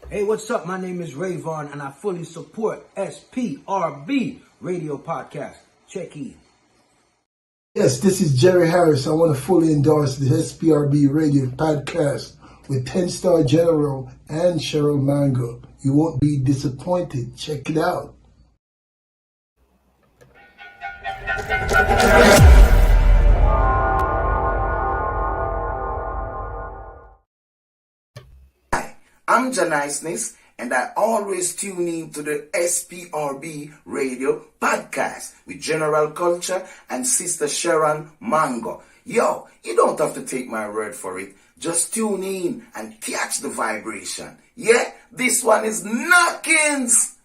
Hey, what's up? My name is Rayvon, and I fully support SPRB Radio Podcast. Check in. Yes, this is Jerry Harris. I want to fully endorse the SPRB Radio Podcast with 10-Star General and Cheryl Mango. You won't be disappointed. Check it out. I'm Janiceness, and I always tune in to the SPRB Radio Podcast with General Culture and Sister Sharon Mango. Yo, you don't have to take my word for it. Just tune in and catch the vibration. Yeah, this one is knockings.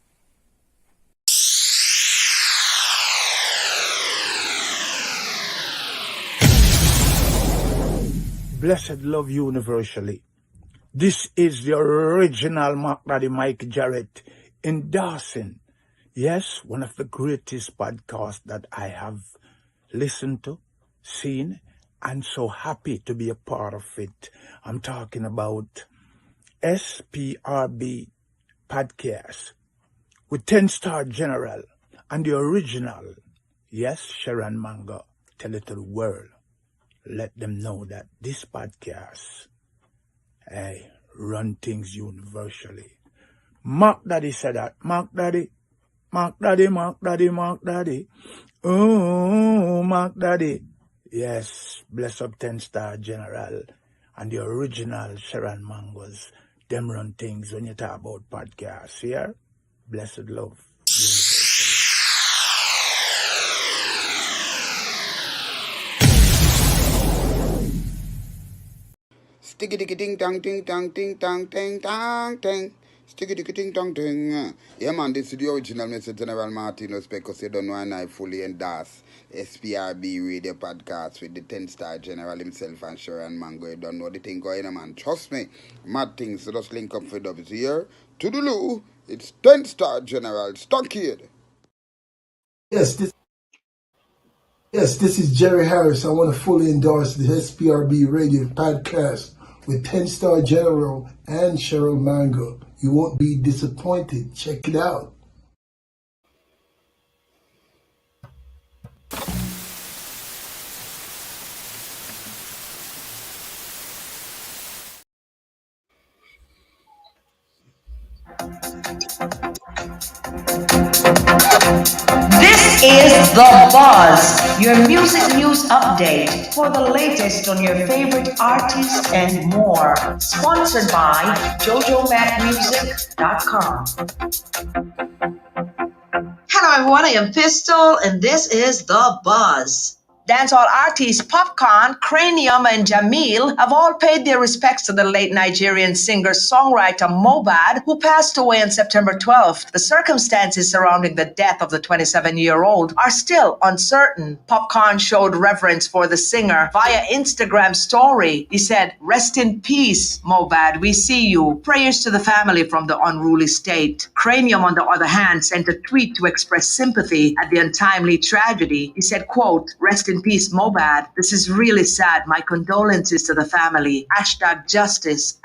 Blessed love universally. This is the original Mark Daddy Mike Jarrett endorsing, yes, one of the greatest podcasts that I have listened to, seen, and so happy to be a part of it. I'm talking about SPRB Podcast with 10-Star General and the original, yes, Sharon Mango. Tell it to the world. Let them know that this podcast, hey, run things universally. Mark Daddy said that. Mark Daddy. Mark Daddy, Mark Daddy, Mark Daddy. Oh, Mark Daddy. Yes, bless up 10-Star General and the original Sharon Mangos. Them run things when you talk about podcasts here. Blessed love universally. Sticky dicky ding dong ding dong ding dong ding dong ding. Sticky dicky ding dong ding. Yeah man, this is the original Mr. General Martinez because you don't know and I fully endorse SPRB Radio Podcast with the 10-Star General himself and Sharon Mango. You don't know the thing going on, man. Trust me, mad things. So just link up for dubs here. To the loo, it's 10-Star General. Stuck here. Yes, this is Jerry Harris. I want to fully endorse the SPRB Radio Podcast with 10-Star General and Cheryl Mango. You won't be disappointed. Check it out. This is The Buzz, your music news update for the latest on your favorite artists and more. Sponsored by JoJoMacMusic.com. Hello everyone, I am Pistol and this is The Buzz. Dancehall artists Popcorn, Cranium, and Jamil have all paid their respects to the late Nigerian singer-songwriter Mohbad, who passed away on September 12th. The circumstances surrounding the death of the 27-year-old are still uncertain. Popcorn showed reverence for the singer via Instagram story. He said, "Rest in peace, Mohbad, we see you. Prayers to the family from the unruly state." Cranium, on the other hand, sent a tweet to express sympathy at the untimely tragedy. He said, quote, "Rest in peace, Mohbad. This is really sad. My condolences to the family. #justice,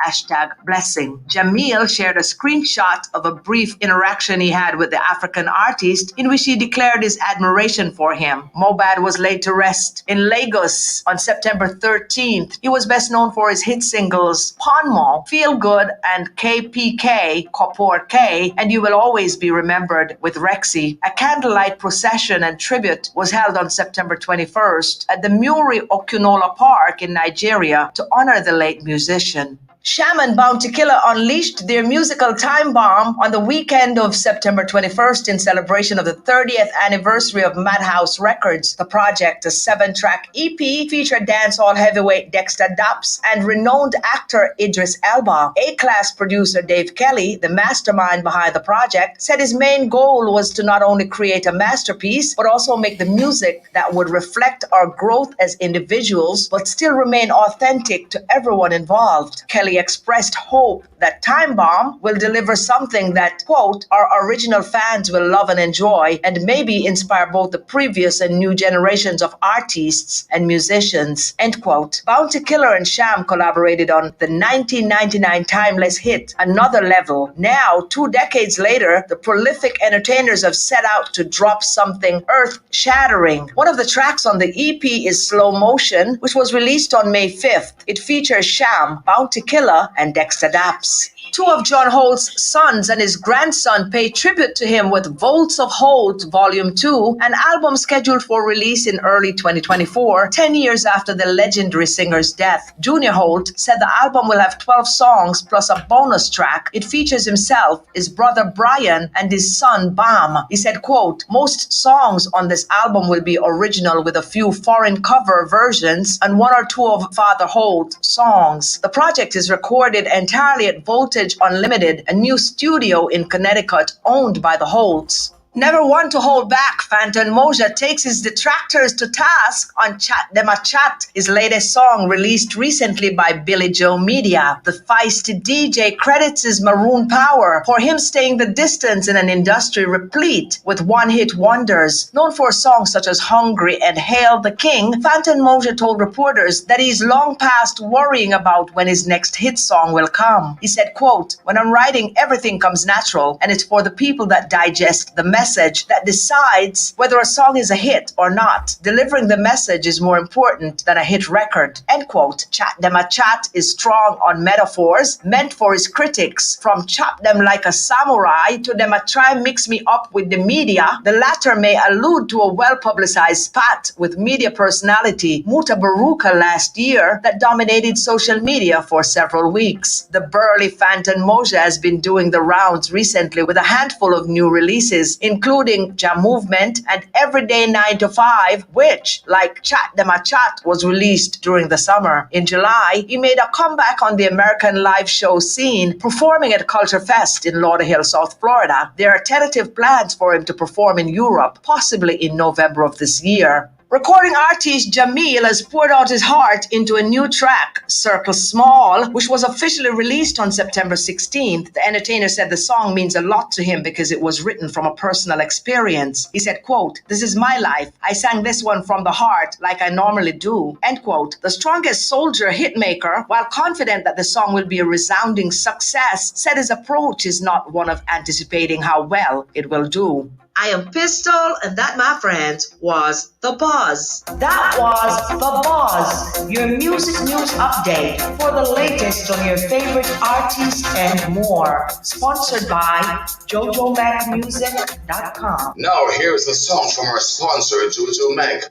#blessing." Jamil shared a screenshot of a brief interaction he had with the African artist in which he declared his admiration for him. Mohbad was laid to rest in Lagos on September 13th. He was best known for his hit singles Ponmo, Feel Good, and KPK, Kopor K, and You Will Always Be Remembered with Rexy. A candlelight procession and tribute was held on September 21st at the Muri Okunola Park in Nigeria to honor the late musician. Shaman Bounty Killer unleashed their musical time bomb on the weekend of September 21st in celebration of the 30th anniversary of Madhouse Records. The project, a 7-track EP, featured dancehall heavyweight Dexter Daps and renowned actor Idris Elba. A-class producer Dave Kelly, the mastermind behind the project, said his main goal was to not only create a masterpiece, but also make the music that would reflect our growth as individuals, but still remain authentic to everyone involved. Kelly Marley expressed hope that Time Bomb will deliver something that, quote, our original fans will love and enjoy, and maybe inspire both the previous and new generations of artists and musicians, end quote. Bounty Killer and Sham collaborated on the 1999 timeless hit, Another Level. Now, 2 decades later, the prolific entertainers have set out to drop something earth-shattering. One of the tracks on the EP is Slow Motion, which was released on May 5th. It features Sham, Bounty Killer, and Dexter Daps. 2 of John Holt's sons and his grandson pay tribute to him with Volts of Holt Volume 2, an album scheduled for release in early 2024, 10 years after the legendary singer's death. Junior Holt said the album will have 12 songs plus a bonus track. It features himself, his brother Brian, and his son Bam. He said, quote, most songs on this album will be original with a few foreign cover versions and 1 or 2 of Father Holt songs. The project is recorded entirely at Voltage Unlimited, a new studio in Connecticut owned by the Holts. Never one to hold back, Phantom Moja takes his detractors to task on Chat Dem a Chat, his latest song released recently by Billy Joe Media. The feisty DJ credits his maroon power for him staying the distance in an industry replete with one-hit wonders. Known for songs such as Hungry and Hail the King, Phantom Moja told reporters that he's long past worrying about when his next hit song will come. He said, quote, when I'm writing, everything comes natural, and it's for the people that digest the message that decides whether a song is a hit or not. Delivering the message is more important than a hit record, end quote. Chat Dem a Chat is strong on metaphors meant for his critics, from chop them like a samurai to them a try mix me up with the media. The latter may allude to a well-publicized spat with media personality Muta Baruka last year that dominated social media for several weeks. The burly Phantom Moja has been doing the rounds recently with a handful of new releases, including Jam Movement and Everyday 9 to 5, which, like Chat Dem a Chat, was released during the summer. In July, he made a comeback on the American live show scene, performing at Culture Fest in Lauderhill, South Florida. There are tentative plans for him to perform in Europe, possibly in November of this year. Recording artist Jamil has poured out his heart into a new track, Circle Small, which was officially released on September 16th. The entertainer said the song means a lot to him because it was written from a personal experience. He said, quote, this is my life. I sang this one from the heart like I normally do, end quote. The Strongest Soldier hitmaker, while confident that the song will be a resounding success, said his approach is not one of anticipating how well it will do. I am Pistol, and that, my friends, was The Buzz. That was The Buzz, your music news update for the latest on your favorite artists and more. Sponsored by JojoMacMusic.com. Now here's a song from our sponsor, Jojo Mac.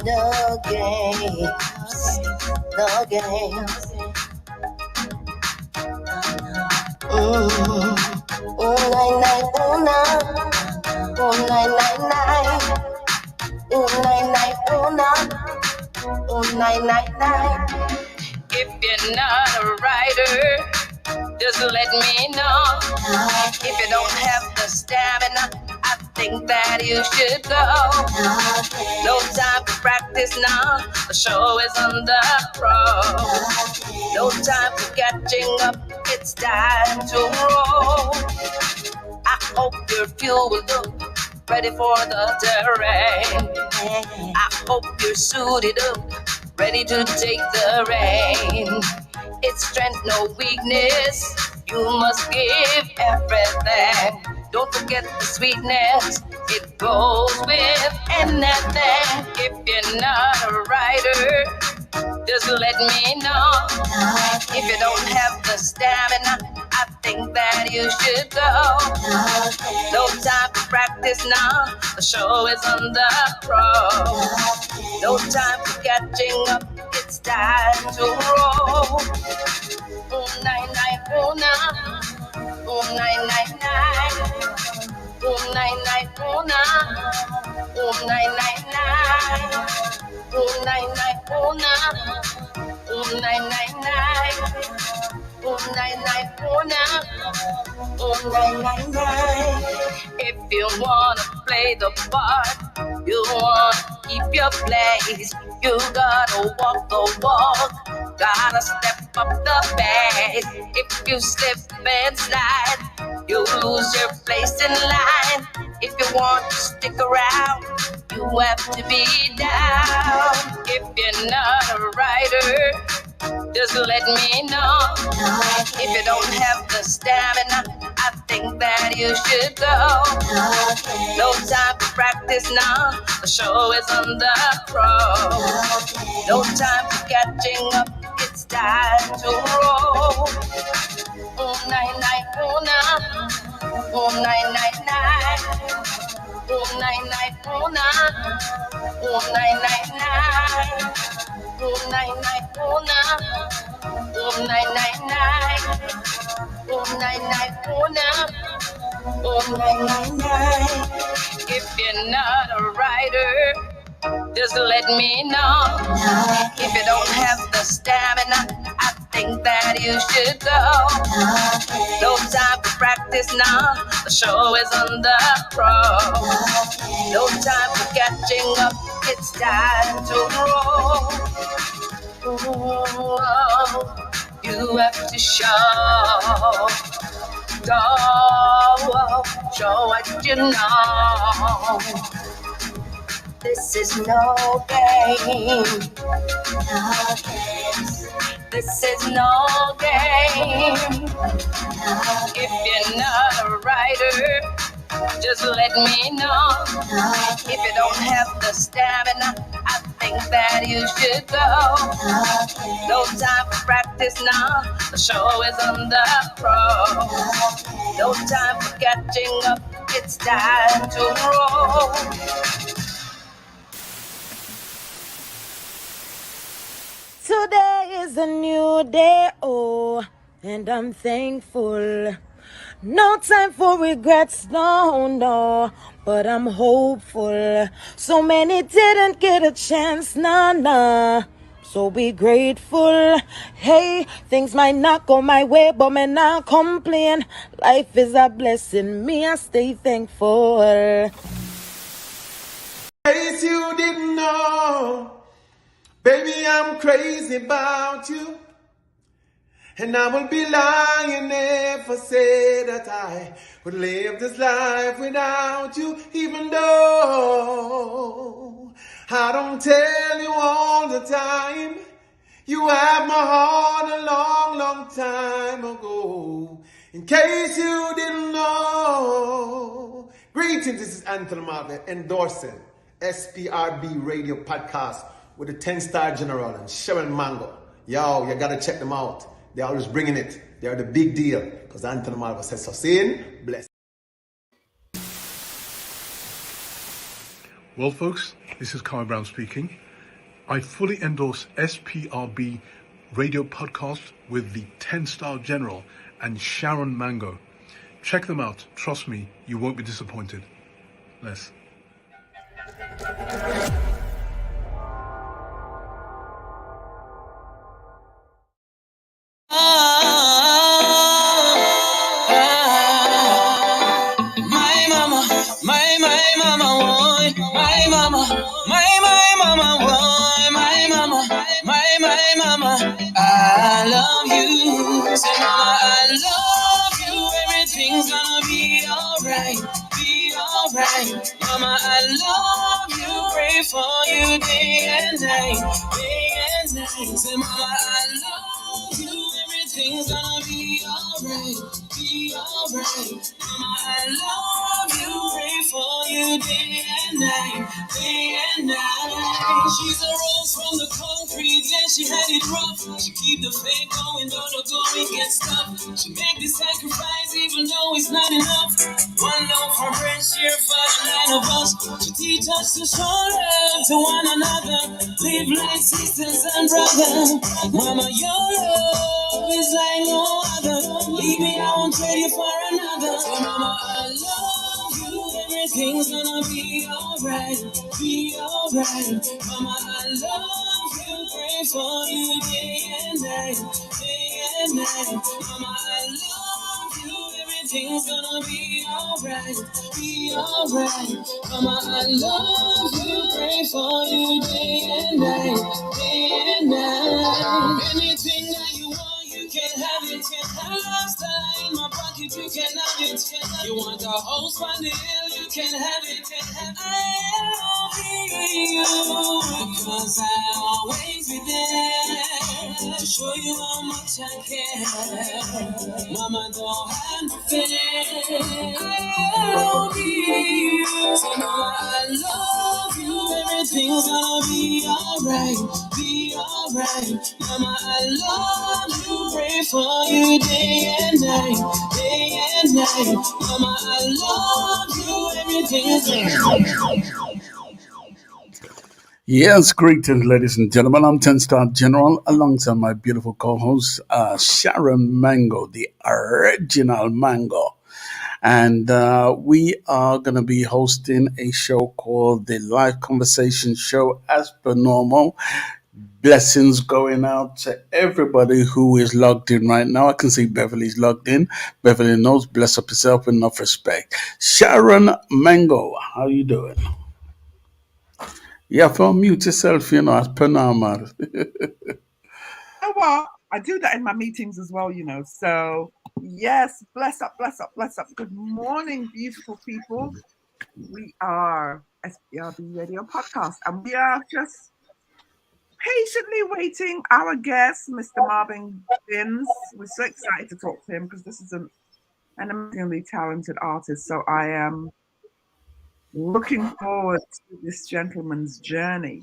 No games, no games. Oh, nine, nine, oh, nine. Oh, nine, nine, nine. Oh, nine, nine, oh, nine. Oh, nine, nine, nine. If you're not a writer, just let me know. If you don't have the stamina, I think that you should go. No time for practice now, the show is on the road. No time for catching up, it's time to roll. I hope you're fueled up, ready for the terrain. I hope you're suited up, ready to take the reign. It's strength, no weakness. You must give everything. Don't forget the sweetness. It goes with anything. If you're not a writer, just let me know. If you don't have the stamina, I think that you should go. No time for practice now. The show is on the road. No time for catching up. It's time to roll. Oh, nine, nine, oh, nine. Oh, nine, nine, nine. Oh, nine, nine, oh, nine. Oh, nine, nine, nine. Oh, nine, nine, oh, nine. Oh, nine, nine, nine. Oh, nine, nine, oh, nine. Oh, nine, nine, nine. If you wanna play the part, you wanna keep your place, you gotta walk the walk, gotta step up the bag. If you slip and slide, you'll lose your place in line. If you want to stick around, you have to be down. If you're not a writer, just let me know. If you don't have the stamina, I think that you should go. No time for practice now, the show is on the road. No time for catching up, it's time to roll. Oh, night, night, oh, nah. Oh, night, night, night. Oh, night, night, oh, nah. Oh, night, night, night. Oh, night, night, oh, nah. Oh, night, night, night. Oh, night, night, oh, nah. Oh, night, night, night. If you're not a writer, just let me know. If you don't have the stamina, I think that you should go. No time for practice now, the show is on the road. No time for catching up, it's time to roll. Oh, you have to show what you know. This is no game. No games. This is no game. If you're not a writer, just let me know. If you don't have the stamina, I think that you should go. No time for practice now, the show is on the road. No time for catching up, it's time to roll. Today is a new day, oh, and I'm thankful. No time for regrets, no, but I'm hopeful. So many didn't get a chance, nah. So be grateful. Hey, things might not go my way, but me not complain. Life is a blessing, me I stay thankful. In case you didn't know, baby, I'm crazy about you. And I would be lying if I say that I would live this life without you, even though I don't tell you all the time. You have my heart a long, long time ago. In case you didn't know. Greetings, this is Anthony Marvin endorsing SPRB Radio Podcast with the 10-star General and Sharon Mango. Yo, you gotta check them out. They're always bringing it. They're the big deal. Because Anthony Marvin says so. Saying, bless. Well, folks, this is Kyle Brown speaking. I fully endorse SPRB Radio Podcast with the 10-star General and Sharon Mango. Check them out. Trust me, you won't be disappointed. Bless. I love you. Say, mama, I love you. Everything's gonna be alright. Be alright. Mama, I love you. Pray for you day and night. Day and night. Say, mama, I love you. Everything's gonna be alright. Be alright. Mama, I love you. Pray for you day and night. Day and night. She's a rose from the concrete. Yeah, she had it rough. She keep the faith going, though the going gets tough. She make the sacrifice even though it's not enough. One love for friend, share for the 9 of us. She teach us to show love to one another. Live like sisters and brothers. Mama, your love is like no other. Leave me, I won't trade you for another. So mama, I love you. Everything's gonna be alright. Be alright. Mama, I love you. Pray for you day and night. Day and night. Mama, I love you. Everything's gonna be alright. Be alright. Mama, I love you. Pray for you day and night. Day and night. a house on the hill, you can have it. I'll be you, because I'll always be there to show you how much I care. Mama, don't have no fear. I'll be you. So mama, I love you. Everything's gonna be alright. Be alright. Mama, I love you. Pray for you day and night. Day and night. Mama, I love you. Everything's alright. Yes, greetings, ladies and gentlemen. I'm 10 Star General alongside my beautiful co host, Sharon Mango, the original Mango. And we are going to be hosting a show called the Live Conversation Show as per normal. Blessings going out to everybody who is logged in right now. I can see Beverly's logged in. Beverly knows, bless up yourself with enough respect. Sharon Mango, how you doing? You have to unmute yourself, as per normal. Oh, well, I do that in my meetings as well, So, yes, bless up, bless up, bless up. Good morning, beautiful people. We are SPRB Radio Podcast, and we are just patiently waiting our guest, Mr. Marvin Binns. We're so excited to talk to him because this is an amazingly talented artist. So I am looking forward to this gentleman's journey.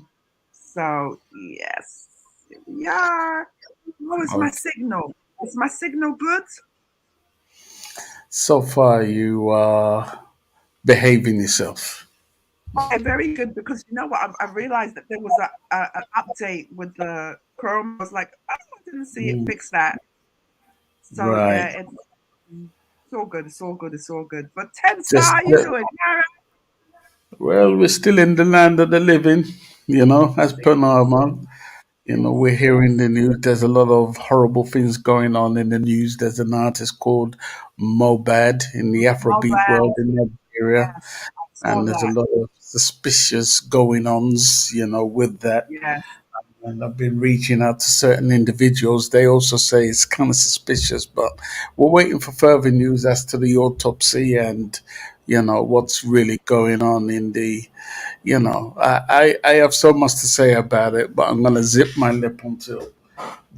So, yes, here we are. How is my signal? Is my signal good? So far, you are behaving yourself. Okay, very good, because you know what? I realized that there was an update with the Chrome. I was like, oh, I didn't see it fix that. So, Right. yeah, it's all good. It's all good. It's all good. But 10 Star, how you doing, Karen? Well, we're still in the land of the living, as per normal. We're hearing the news. There's a lot of horrible things going on in the news. There's an artist called Mobad in the Afrobeat world in Nigeria. Yes, And there's a lot of suspicious going-ons, with that. Yes. And I've been reaching out to certain individuals. They also say it's kind of suspicious, but we're waiting for further news as to the autopsy and, what's really going on in the, I have so much to say about it, but I'm going to zip my lip until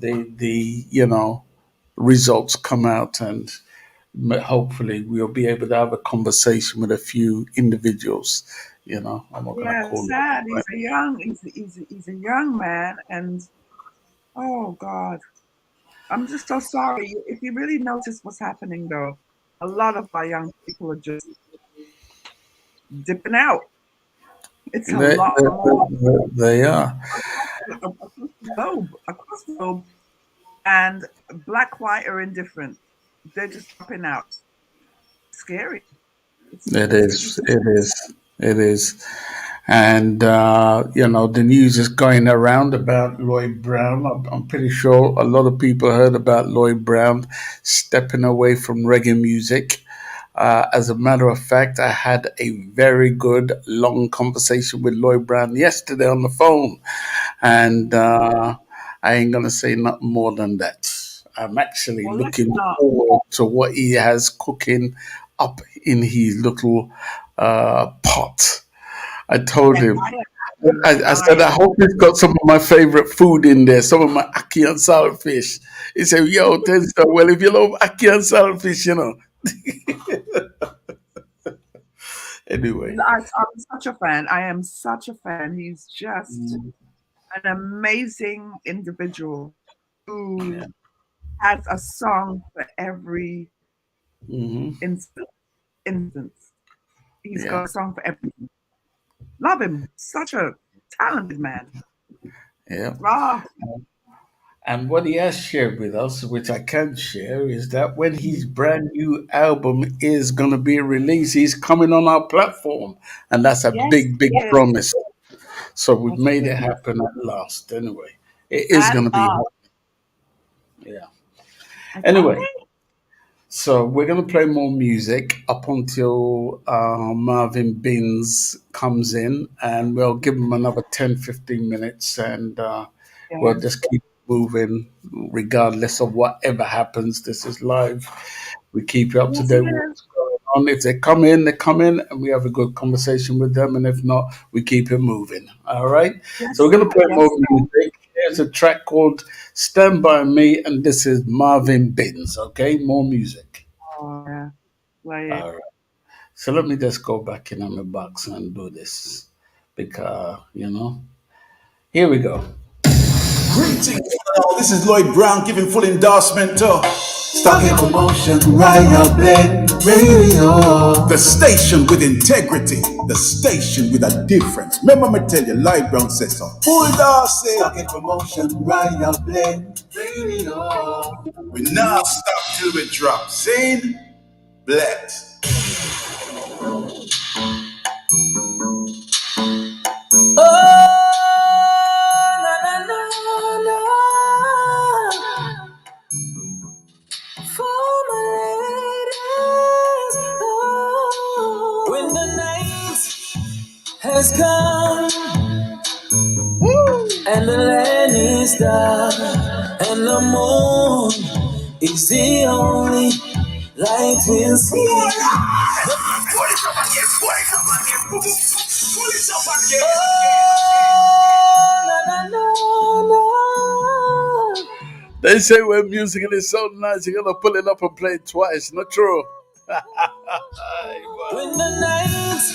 the results come out, and hopefully we'll be able to have a conversation with a few individuals. I'm not going to call sad. He's a young man, and oh God, I'm just so sorry. If you really notice what's happening, though, a lot of our young people are just dipping out. It's a lot more. They are. Across the globe, and black, white, or indifferent, they're just dropping out. Scary. It is. And, the news is going around about Lloyd Brown. I'm pretty sure a lot of people heard about Lloyd Brown stepping away from reggae music. As a matter of fact, I had a very good long conversation with Lloyd Brown yesterday on the phone. And I ain't going to say nothing more than that. I'm actually looking forward to what he has cooking up in his little pot. I told him, I said, I hope he's got some of my favorite food in there, some of my ackee and saltfish. He said, yo, Tenstar, well, if you love ackee and saltfish, Anyway. I'm such a fan. I am such a fan. He's just an amazing individual who has a song for every instance. He's got a song for everything. Love him. Such a talented man. Yeah. And what he has shared with us, which I can share, is that when his brand new album is going to be released, he's coming on our platform. And that's a big promise. So we've made it happen at last. Anyway, it is going to be happening. Yeah. Anyway, so we're going to play more music up until Marvin Binns comes in, and we'll give him another 10-15 minutes, and we'll just keep moving regardless of whatever happens. This is live. We keep you up to date with what's going on. If they come in, and we have a good conversation with them. And if not, we keep it moving. All right. Yes, So we're going to play yes, more music. Here's a track called Stand By Me, and this is Marvin Binns. Okay, more music. Oh, yeah. Play it. All right. So let me just go back in on the box and do this because, here we go. Greetings, this is Lloyd Brown giving full endorsement to Stock in Promotion Royal Blend Radio. The station with integrity, the station with a difference. Remember me tell you, Lloyd Brown says so. Full Darcy. Stock in Promotion Royal Blend Radio. We now stop till we drop. Saying, bless. When the night has come and the land is dark and the moon is the only light we'll see. They say when music is so nice, you're gonna pull it up and play it twice. Not true. When the night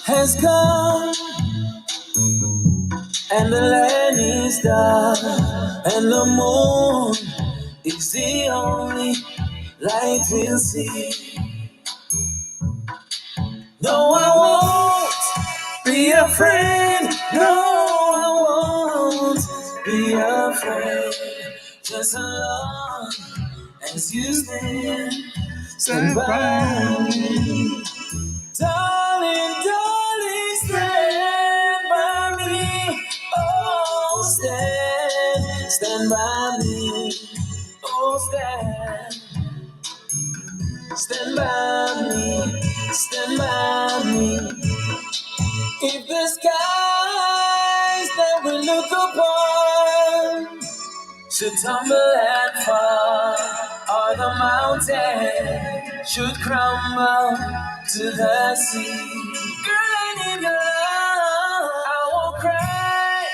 has come and the land is dark and the moon is the only light we'll see. No, I won't be afraid. No, I won't be afraid. Just as long as you stand by me. Darling, darling, stand by me. Oh, stand by me. Oh, stand by me. Stand by me. If the skies that we look upon should tumble and fall, or the mountain should crumble to the sea, girl, I need your love. I won't cry,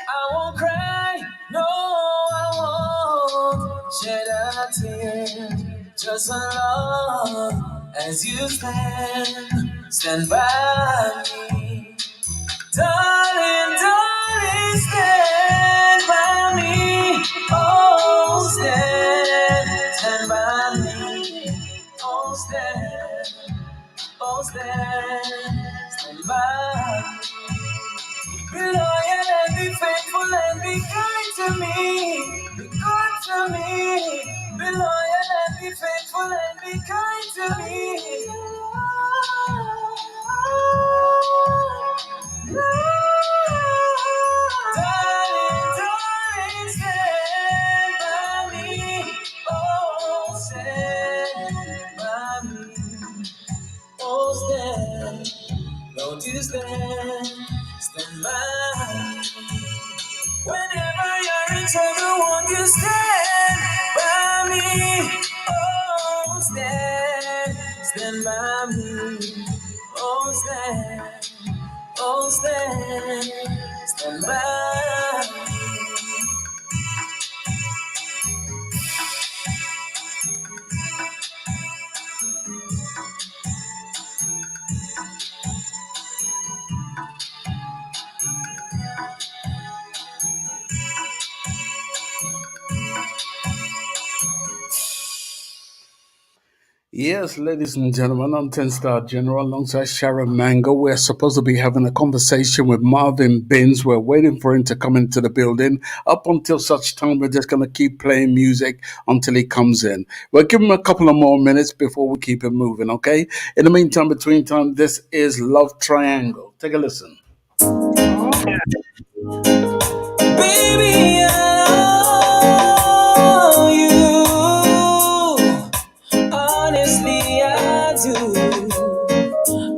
I won't cry, no, I won't shed a tear. Just as long as you stand by me. Darling, darling, stand by me. Oh, stand by me. Oh, stand by me. Be loyal and be faithful and be kind to me. Be good to me. Be loyal and be faithful and be kind to me. Darling, darling, stand by me. Oh, stand by me. Oh, don't you stand by me. Whenever you're in trouble, won't you stand by me? Oh, stand by me. Oh, stand by me. Yes, ladies and gentlemen, I'm 10 Star General alongside Sharon Mango. We're supposed to be having a conversation with Marvin Binns. We're waiting for him to come into the building. Up until such time, we're just going to keep playing music until he comes in. We'll give him a couple of more minutes before we keep it moving, okay? In the meantime, between time, this is Love Triangle. Take a listen. Baby, I love you. Honestly, I do.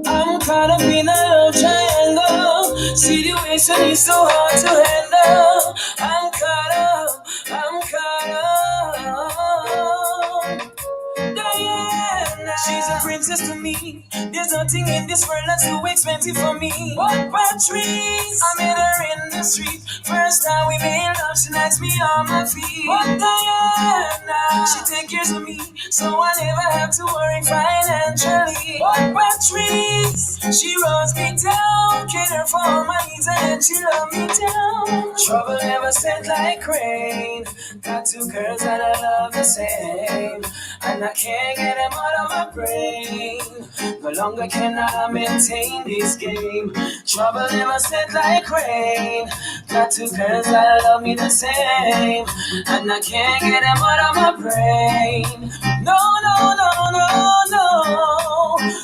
I'm caught up in a love triangle. Situation is so hard to handle. I'm caught up. Diana, she's a princess There's nothing in this world that's too expensive for me. What batteries? I met her in the street. First time we made love, she knocks me on my feet. What Diana? She take care of me, so I never have to worry financially. What batteries? She runs me down, cater for all my needs, and then she love me down. Trouble never sent like rain. Got two girls that I love the same, and I can't get them out of my brain. No longer can I maintain this game. Trouble never set like rain. Got two girls that love me the same, and I can't get them out of my brain. No, no, no, no, no.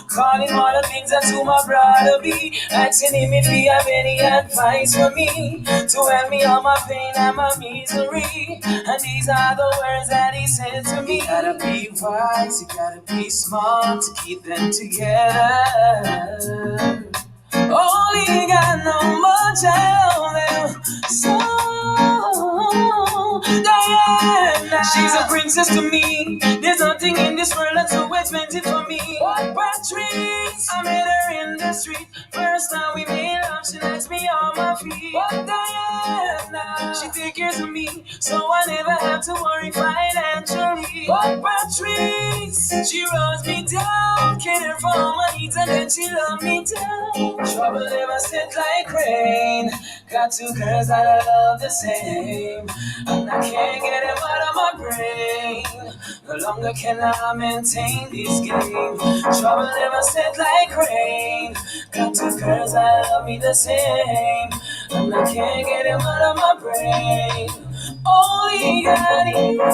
Calling all the things that to my brother be, asking him if he have any advice for me to help me on my pain and my misery. And these are the words that he said to me. You gotta be wise, you gotta be smart to keep them together. Only got no much of them. So Diana, she's a princess to me. There's nothing in this world that's so expensive for me. What batteries? I met her in the street. First time we made love, she knocks me on my feet. What Diana? She take care of me, so I never have to worry financially. What batteries? She runs me down, cater for all my needs, and then she love me down. Trouble never set like rain. Got two girls that I love the same, and I can't get them out of my brain. No longer can I maintain this game. Trouble never set like rain. Got two girls that love me the same, and I can't get them out of my brain. Only God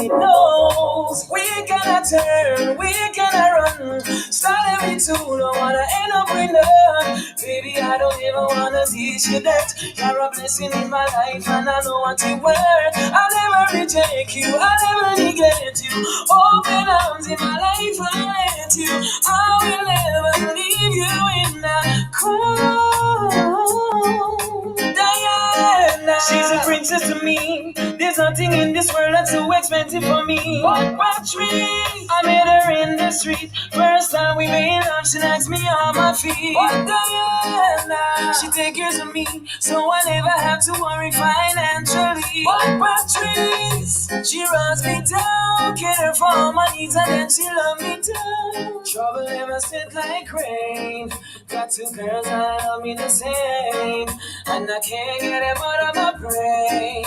knows. We cannot turn, we cannot run. Start every two, don't wanna end up with none. Baby, I don't ever wanna teach you that you're a blessing in my life, and I know what you worth. I'll never reject you, I'll never neglect you. Open arms in my life, I'll let you. I will never leave you in the cold. Diana, she's a princess to me. There's nothing in this world that's too expensive for me. What batteries? I met her in the street. First time we made love, she knocks me on my feet. What Diana? She take care of me, so I never have to worry financially. What batteries? She runs me down, care for all my needs, and then she love me down. Trouble never set like rain. Got two girls that love me the same, and I can't get them out of my brain.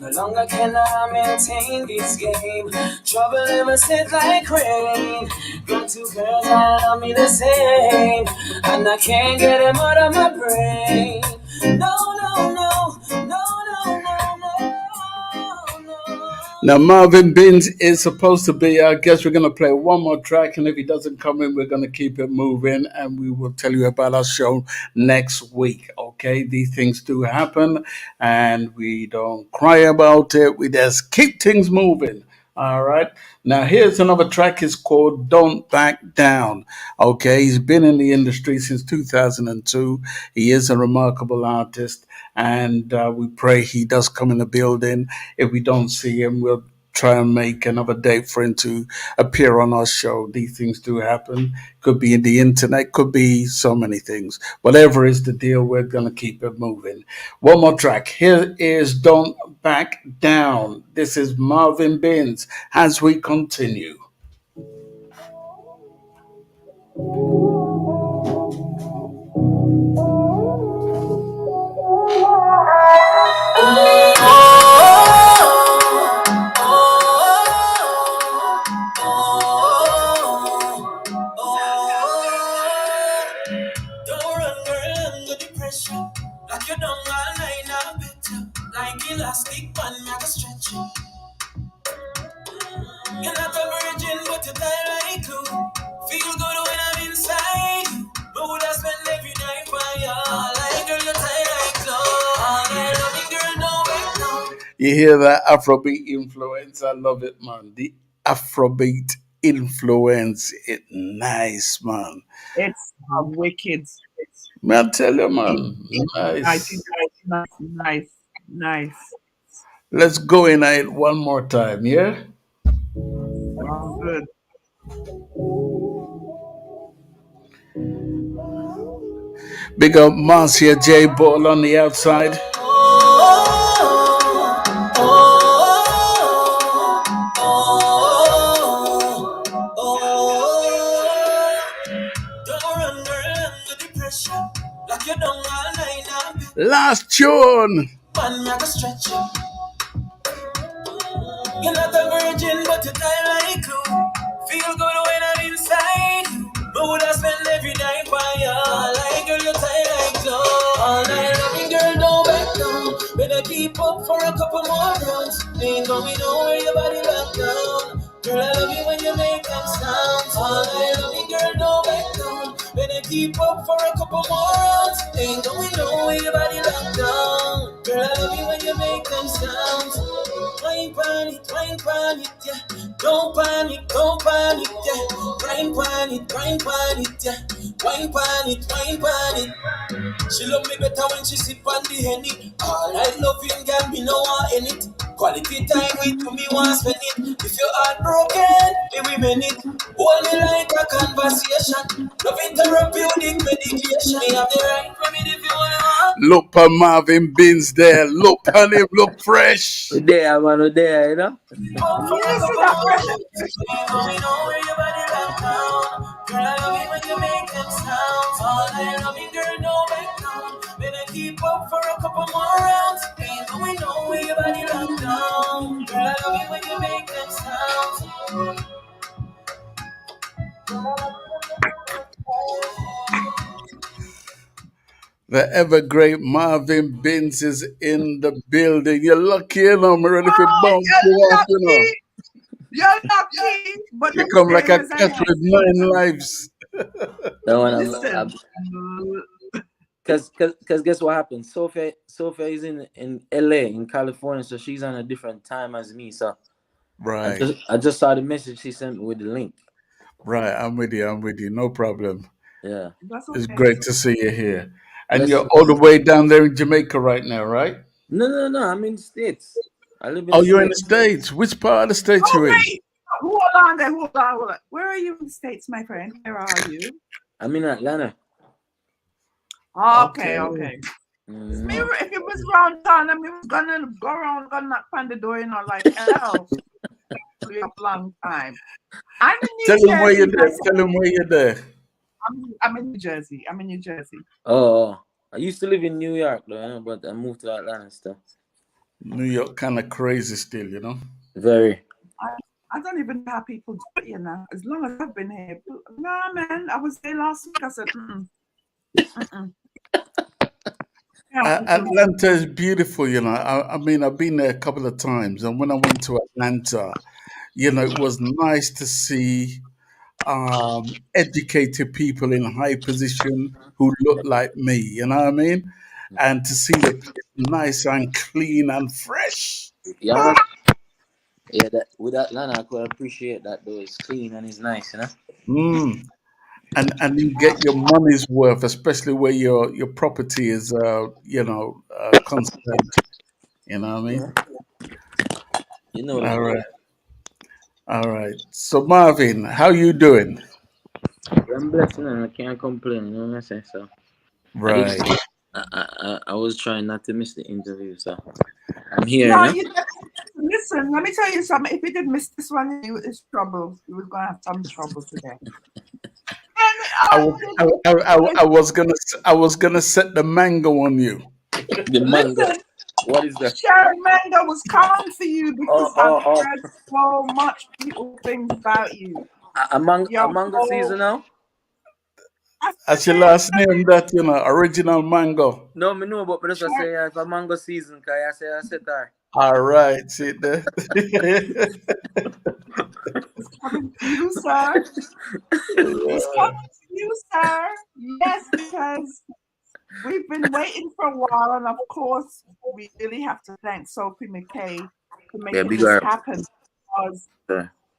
No longer can I maintain this game. Trouble never set like rain. Got two girls that love me the same, and I can't get them out of my brain. No, no, no, no, no, no, no. Now, Marvin Binns is supposed to be. I guess we're going to play one more track, and if he doesn't come in, we're going to keep it moving, and we will tell you about our show next week. Okay, these things do happen, and we don't cry about it. We just keep things moving. All right. Now, here's another track. It's called Don't Back Down. Okay. He's been in the industry since 2002. He is a remarkable artist, and we pray he does come in the building. If we don't see him, we'll try and make another date for him to appear on our show. These things do happen. Could be in the internet, could be so many things. Whatever is the deal, we're going to keep it moving. One more track. Here is Don't Back Down. This is Marvin Binns as we continue. Like you don't line up better. Like elastic band, you gotta stretch it. You're not a virgin, but you die like glue. Feel good when I'm inside you. But would I spend every night by you? Like girl, you tie like glue. All night loving girl, no back down. You hear that Afrobeat influence? I love it, man. The Afrobeat influence. It nice, man. It's wicked. Man, I tell you, man. Nice. Nice. Let's go in it one more time, yeah? Sounds good. Big up Marcia J Ball on the outside. Last tune. You're not a virgin, but you die like glue. Feel good when I'm inside you. But would I spend every night by you? Like girl, you tie like glue. All night loving, girl, don't back down. Better keep up for a couple more rounds. Ain't going nowhere, your body locked down. Girl, I love you when you make them sounds. All night loving, girl, don't back down. Better keep up for a couple more rounds. Ain't going nowhere, your body locked down. Girl, I love you when you make them sounds. Wine pan it, yeah. Don't panic, yeah. Grind pan it, yeah. Wine pan it. She love me better when she sip on the Henny. All I loving girl, me no want in it. Quality time with you, me want spend it. If your heart broken, me we mend it. Hold me like a conversation. Love therapeutic medication. Me have the right remedy if you wanna. Look for Marvin Binns there. Look on him, look fresh. There, man, there, you know. Yes, that pressure. Girl, I love it when you make them sounds. All I love it, girl, don't back down. Better keep up for a couple more rounds. Ain't going nowhere, your body locked down. Girl, I love it when you make them sounds. The ever great Marvin Binns is in the building. You're lucky, you know. I'm ready for bounce you off, you know. You're lucky, but You come like a cat with 9 lives. No, Listen. Because guess what happened? Sophia is in LA, in California, so she's on a different time as me. So right. I just saw the message she sent me with the link. Right, I'm with you. No problem. Yeah. It's great to see you here. And Bless you're you. all the way down there in Jamaica right now, right? No. I'm in the States. I live in Oh, the you're in the States. States. Which part of the States you in? Wait. Hold on. Where are you in the States, my friend? Where are you? I'm in Atlanta. Okay. Mm-hmm. If it was round town, I was gonna go around, gonna knock on the door, you know, like hell. For a long time. I'm in New Jersey. Tell him where you're there. I'm in New Jersey. Oh, I used to live in New York, though, but I moved to Atlanta stuff. New York kind of crazy still, you know? Very. I don't even know how people do it, you know. As long as I've been here. Nah, man. I was there last week. I said, Atlanta is beautiful, you know. I mean, I've been there a couple of times, and when I went to Atlanta, you know, it was nice to see educated people in high position who look like me, you know what I mean? And to see the place nice and clean and fresh. Yeah, with Atlanta, I could appreciate that, though. It's clean and it's nice, you know? And you get your money's worth, especially where your property is, concerned. You know what I mean? You know that. All right. So Marvin, how you doing? I'm blessed, and I can't complain. You know what I'm saying? So, right. I was trying not to miss the interview, so I'm here. No, you know? Listen. Let me tell you something. If you did miss this one, it's trouble. You was gonna have some trouble today. I was gonna set the mango on you. The mango. Listen, what is that? Sharon Mango was calling for you because I've heard so much beautiful things about you. A mango season now? That's your last name, that, you know, original mango. No, me know, but I just say it's a mango season, because I said that. All right, see there. It's coming to you, sir. It's coming to you, sir. Yes, because we've been waiting for a while, and of course, we really have to thank Sophie McKay for making this happen. Because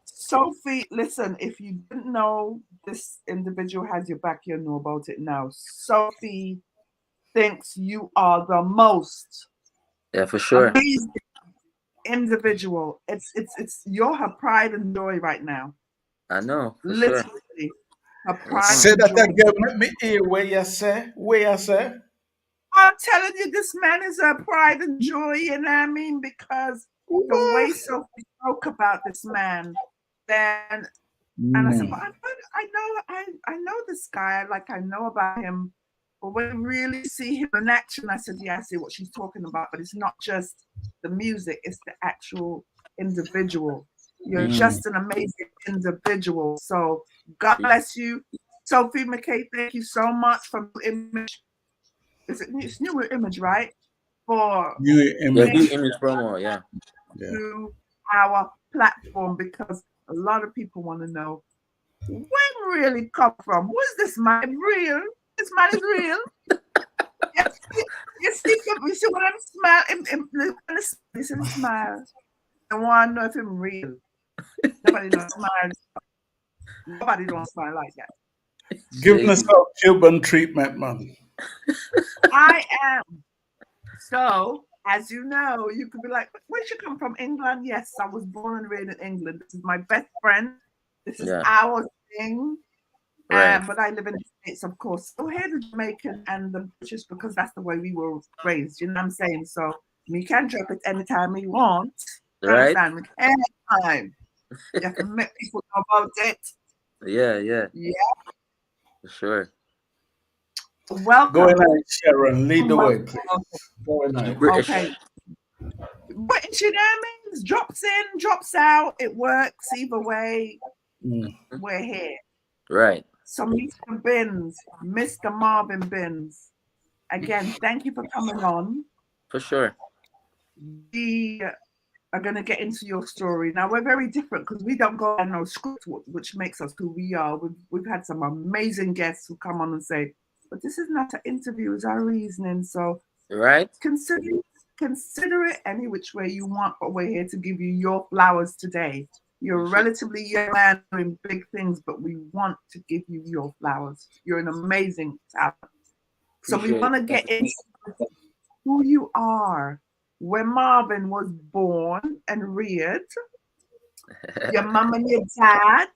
Sophie, listen, if you didn't know this individual has your back, you'll know about it now. Sophie thinks you are the most for sure amazing individual. It's you're her pride and joy right now. I know, literally. sure. Her pride Say and that joy. again. Let me hear where you say. Where you say? I'm telling you, this man is a pride and joy, you know what I mean? Because the way Sophie spoke about this man, then, and I said, but I know this guy, like I know about him. But when I really see him in action, I said, yeah, I see what she's talking about. But it's not just the music, it's the actual individual. You're just an amazing individual. So God bless you. Sophie McKay, thank you so much for the image. It's new image, right? For New Yeah, image. new image promo, yeah. to our platform, because a lot of people want to know when really come from. Who is this man real? This man is real. You see what I'm smiling. Listen, smile. I want to know if I'm real. Nobody don't smile. Nobody don't smile like that. Giving us a Cuban treatment, man. I am. So, as you know, you could be like, where'd you come from? England? Yes, I was born and raised in England. This is my best friend. This is our thing. Right. But I live in the States, of course. So here the Jamaican and the British, because that's the way we were raised. You know what I'm saying? So we can drop it anytime we want. Right. Understand? Anytime. You have to make people know about it. Yeah. Yeah. For sure. Welcome. Go ahead, Sharon. Lead the way, please. Go ahead. Okay. British, you know what I mean? Drops in, drops out. It works either way. We're here. Right. So Mr. Binns, Mr. Marvin Binns, again, thank you for coming on. For sure. We are going to get into your story. Now, we're very different because we don't go on no script, which makes us who we are. We've had some amazing guests who come on and say, but this is not an interview, it's our reasoning. So right. Consider it any which way you want, but we're here to give you your flowers today. You're a relatively young man doing big things, but we want to give you your flowers. You're an amazing talent. So we want to get into who you are, where Marvin was born and reared, your mom and your dad,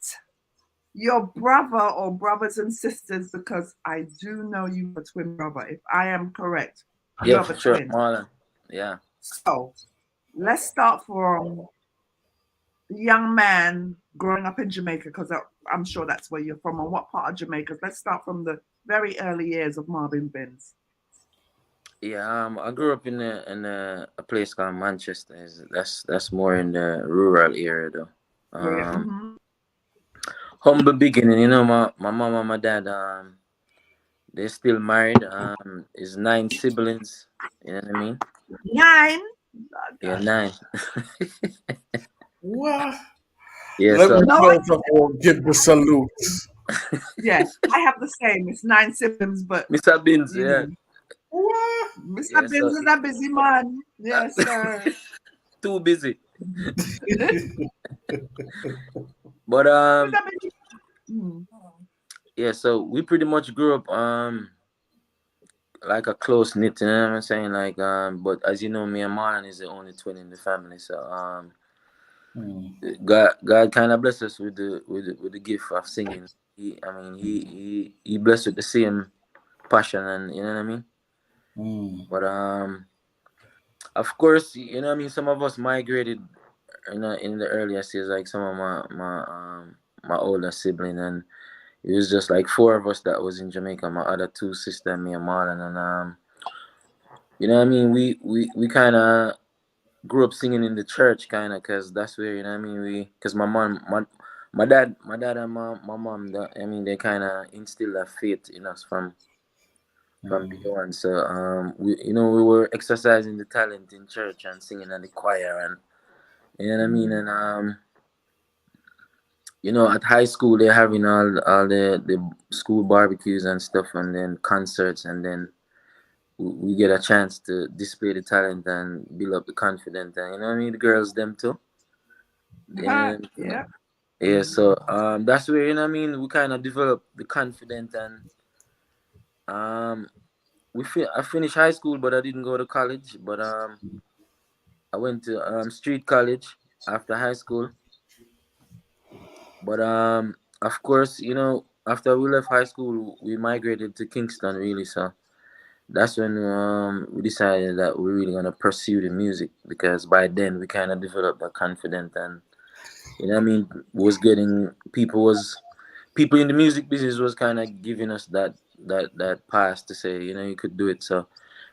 your brother or brothers and sisters, because I do know you have a twin brother, if I am correct. You Yeah, have for a sure, twin. Marlon. Yeah. So let's start from the young man growing up in Jamaica, because I'm sure that's where you're from. And what part of Jamaica? Let's start from the very early years of Marvin Binns. Yeah, I grew up in a place called Manchester. That's more in the rural area though. Humble beginning, you know. My mom and my dad, they're still married. Is 9 siblings. You know what I mean? 9. Yeah, 9. What? Yeah, Let so me first of all give the salutes. Yeah, I have the same. It's 9 siblings, but Mr. Binns, yeah. What? Mr. Binns is a busy man. Yes, sir. Too busy. But yeah, so we pretty much grew up like a close knit, you know what I'm saying? Like but as you know, me and Marlon is the only twin in the family, so God kind of blessed us with the gift of singing. He blessed with the same passion, and you know what I mean. But of course, you know what I mean. Some of us migrated in the earlier years, like some of my older sibling, and it was just like 4 of us that was in Jamaica. My other 2 sisters, me and Marlon, and you know what I mean. We kind of grew up singing in the church, kind of, cause that's where, you know what I mean. Cause my dad and my mom, they kind of instilled that faith in us from day one. So we were exercising the talent in church and singing in the choir, and you know what I mean. And at high school they're having all the school barbecues and stuff, and then concerts, and then we get a chance to display the talent and build up the confidence, and you know what I mean, the girls them too. Yeah. Yeah, so that's where, you know what I mean, we kind of developed the confidence, and I finished high school, but I didn't go to college. But I went to street college after high school. But of course, after we left high school, we migrated to Kingston, really. So that's when we decided that we're really gonna pursue the music, because by then we kind of developed that confidence, and you know what I mean, was getting people in the music business was kind of giving us that pass to say, you know, you could do it. So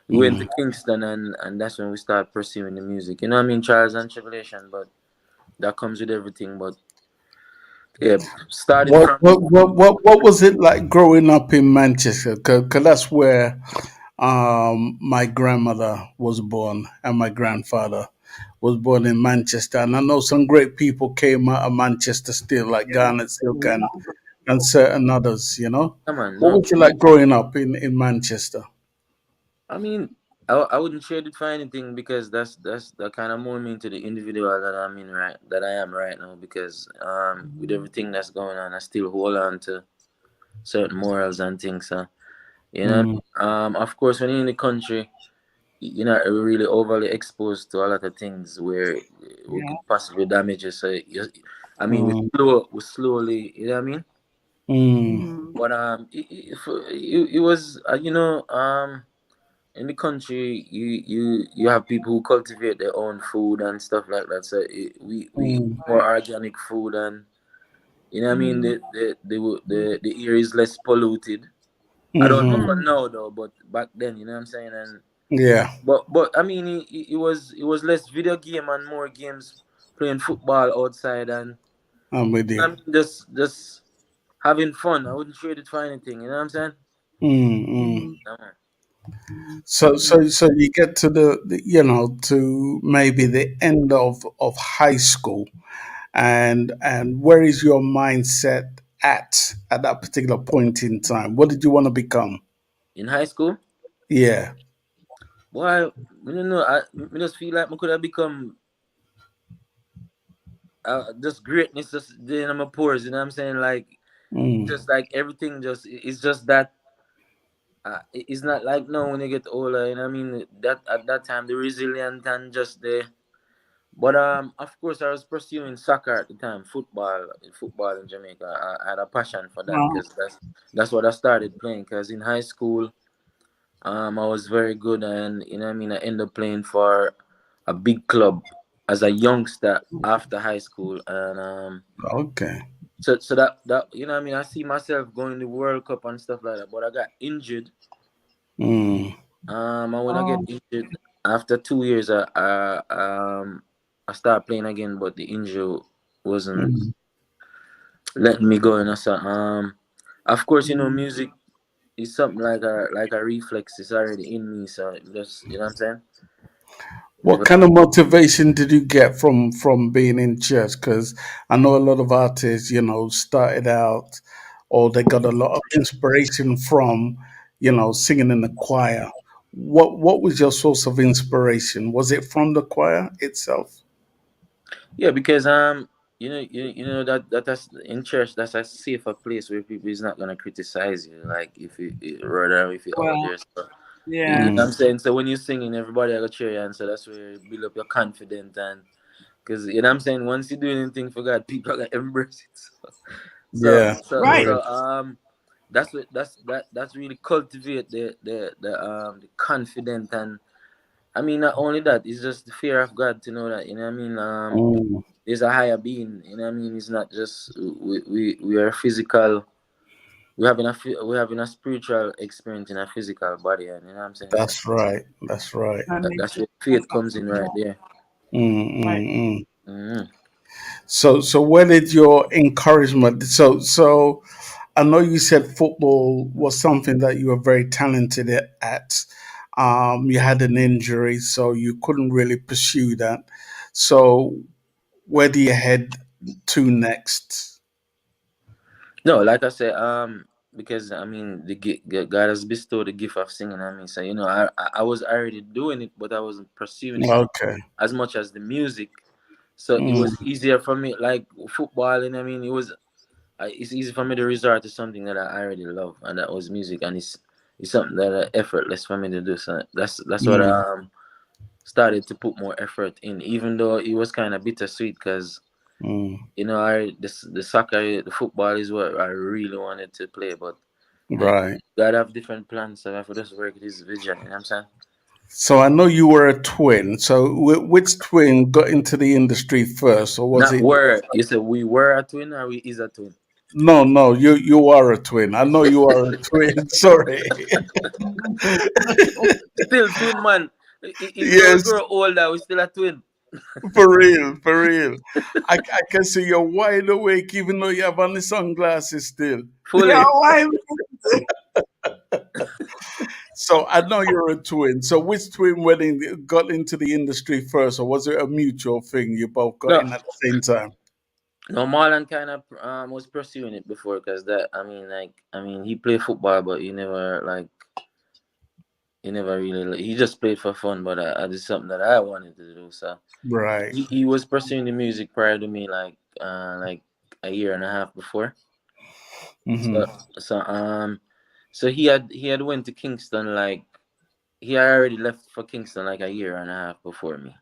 we went to Kingston, and that's when we started pursuing the music. You know what I mean, trials and tribulation, but that comes with everything. But yeah, starting What from what what what was it like growing up in Manchester? Because that's where my grandmother was born and my grandfather was born in Manchester. And I know some great people came out of Manchester still, like Garnett Silk and certain others. You know, come on, what no. was it like growing up in Manchester? I mean, I wouldn't trade it for anything, because that's that kind of more me to the individual that I am right now, because with everything that's going on, I still hold on to certain morals and things. So you know, Mm, of course, when you're in the country, you're not really overly exposed to a lot of things where we Yeah. could possibly damage you. So I mean, mm, we slowly, you know what I mean. mm, Mm-hmm. But it was in the country, you have people who cultivate their own food and stuff like that. So we eat mm, more organic food, and you know what I mean. Mm-hmm. The air is less polluted. I don't know for Mm-hmm. now though, but back then, you know what I'm saying. And yeah, but I mean, it was less video game and more games, playing football outside, and I'm with I you. mean just having fun. I wouldn't trade it for anything. You know what I'm saying? Mm, mm. Mm-hmm. Uh-huh. So you get to to maybe the end of high school, and where is your mindset at that particular point in time? What did you want to become? In high school, Yeah. well, I don't know. I just feel like I could have become just greatness just in my pores. You know what I'm saying? Like Mm, just like everything, it's just that. It's not like now when you get older. You know what I mean? That at that time the resilient and just the. But of course, I was pursuing soccer at the time, football in Jamaica. I had a passion for that, Wow. because that's what I started playing. Because in high school, I was very good, and you know what I mean. I ended up playing for a big club as a youngster after high school, and okay. so that you know what I mean. I see myself going to World Cup and stuff like that, but I got injured. Mm, And when I get Oh. injured after 2 years, I start playing again, but the injury wasn't mm. letting me go. And so of course, you know, Mm-hmm. music is something like a reflex. It's already in me, so just you know what I'm saying. What kind of motivation did you get from being in church? Because I know a lot of artists, started out, or they got a lot of inspiration from, singing in the choir. What was your source of inspiration? Was it from the choir itself? Yeah, because you know that's in church. That's a safer place where people is not gonna criticize you. Like rather if you're out Well, there. So you know what yes. I'm saying. So when you're singing, everybody I got cheer you, and so that's where you build up your confidence. And because you know what I'm saying, once you do anything for God, people are gonna embrace it. So Yeah, so Right. so, yeah. um that's really cultivate the confidence. And I mean, not only that, it's just the fear of God to know that, you know what I mean. Mm, There's a higher being, you know what I mean. It's not just we are physical. We're having a spiritual experience in a physical body, and you know what I'm saying. So that's right. That's right. And that's nature. where That's faith comes in absolutely right right. there. Mm, Right. mm, mm. Mm-hmm. So where did your encouragement? So I know you said football was something that you were very talented at. You had an injury, so you couldn't really pursue that. So where do you head to next? No, like I said, because I mean, God has bestowed the gift of singing on me. So you know, I was already doing it, but I wasn't pursuing it Okay. as much as the music. So it Mm, was easier for me, like football. And I mean, it's easy for me to resort to something that I already love, and that was music, and it's something that effortless for me to do. So that's what mm, started to put more effort in, even though it was kind of bittersweet, because You know, the soccer, the football is what I really wanted to play, but Right. God have different plans, so I have to just work his vision. You know what I'm saying? So I know you were a twin. So which twin got into the industry first, or was Not it? were you said we were a twin or we is a twin? No, you are a twin. I know you are a twin. Sorry. Still twin, man. Even though we Yes, grow older, we still a twin. for real, for real. I can see you're wide awake, even though you have on the sunglasses still. Yeah, Fully. why? So I know you're a twin. So which twin wedding got into the industry first, or was it a mutual thing? You both got No, in at the same time. no, Marlon kind of was pursuing it before, because that I mean he played football, but he never really he just played for fun. But I did something that I wanted to do, so Right. he was pursuing the music prior to me, like a year and a half before. Mm-hmm. So so he had went to Kingston, like he had already left for Kingston like a year and a half before me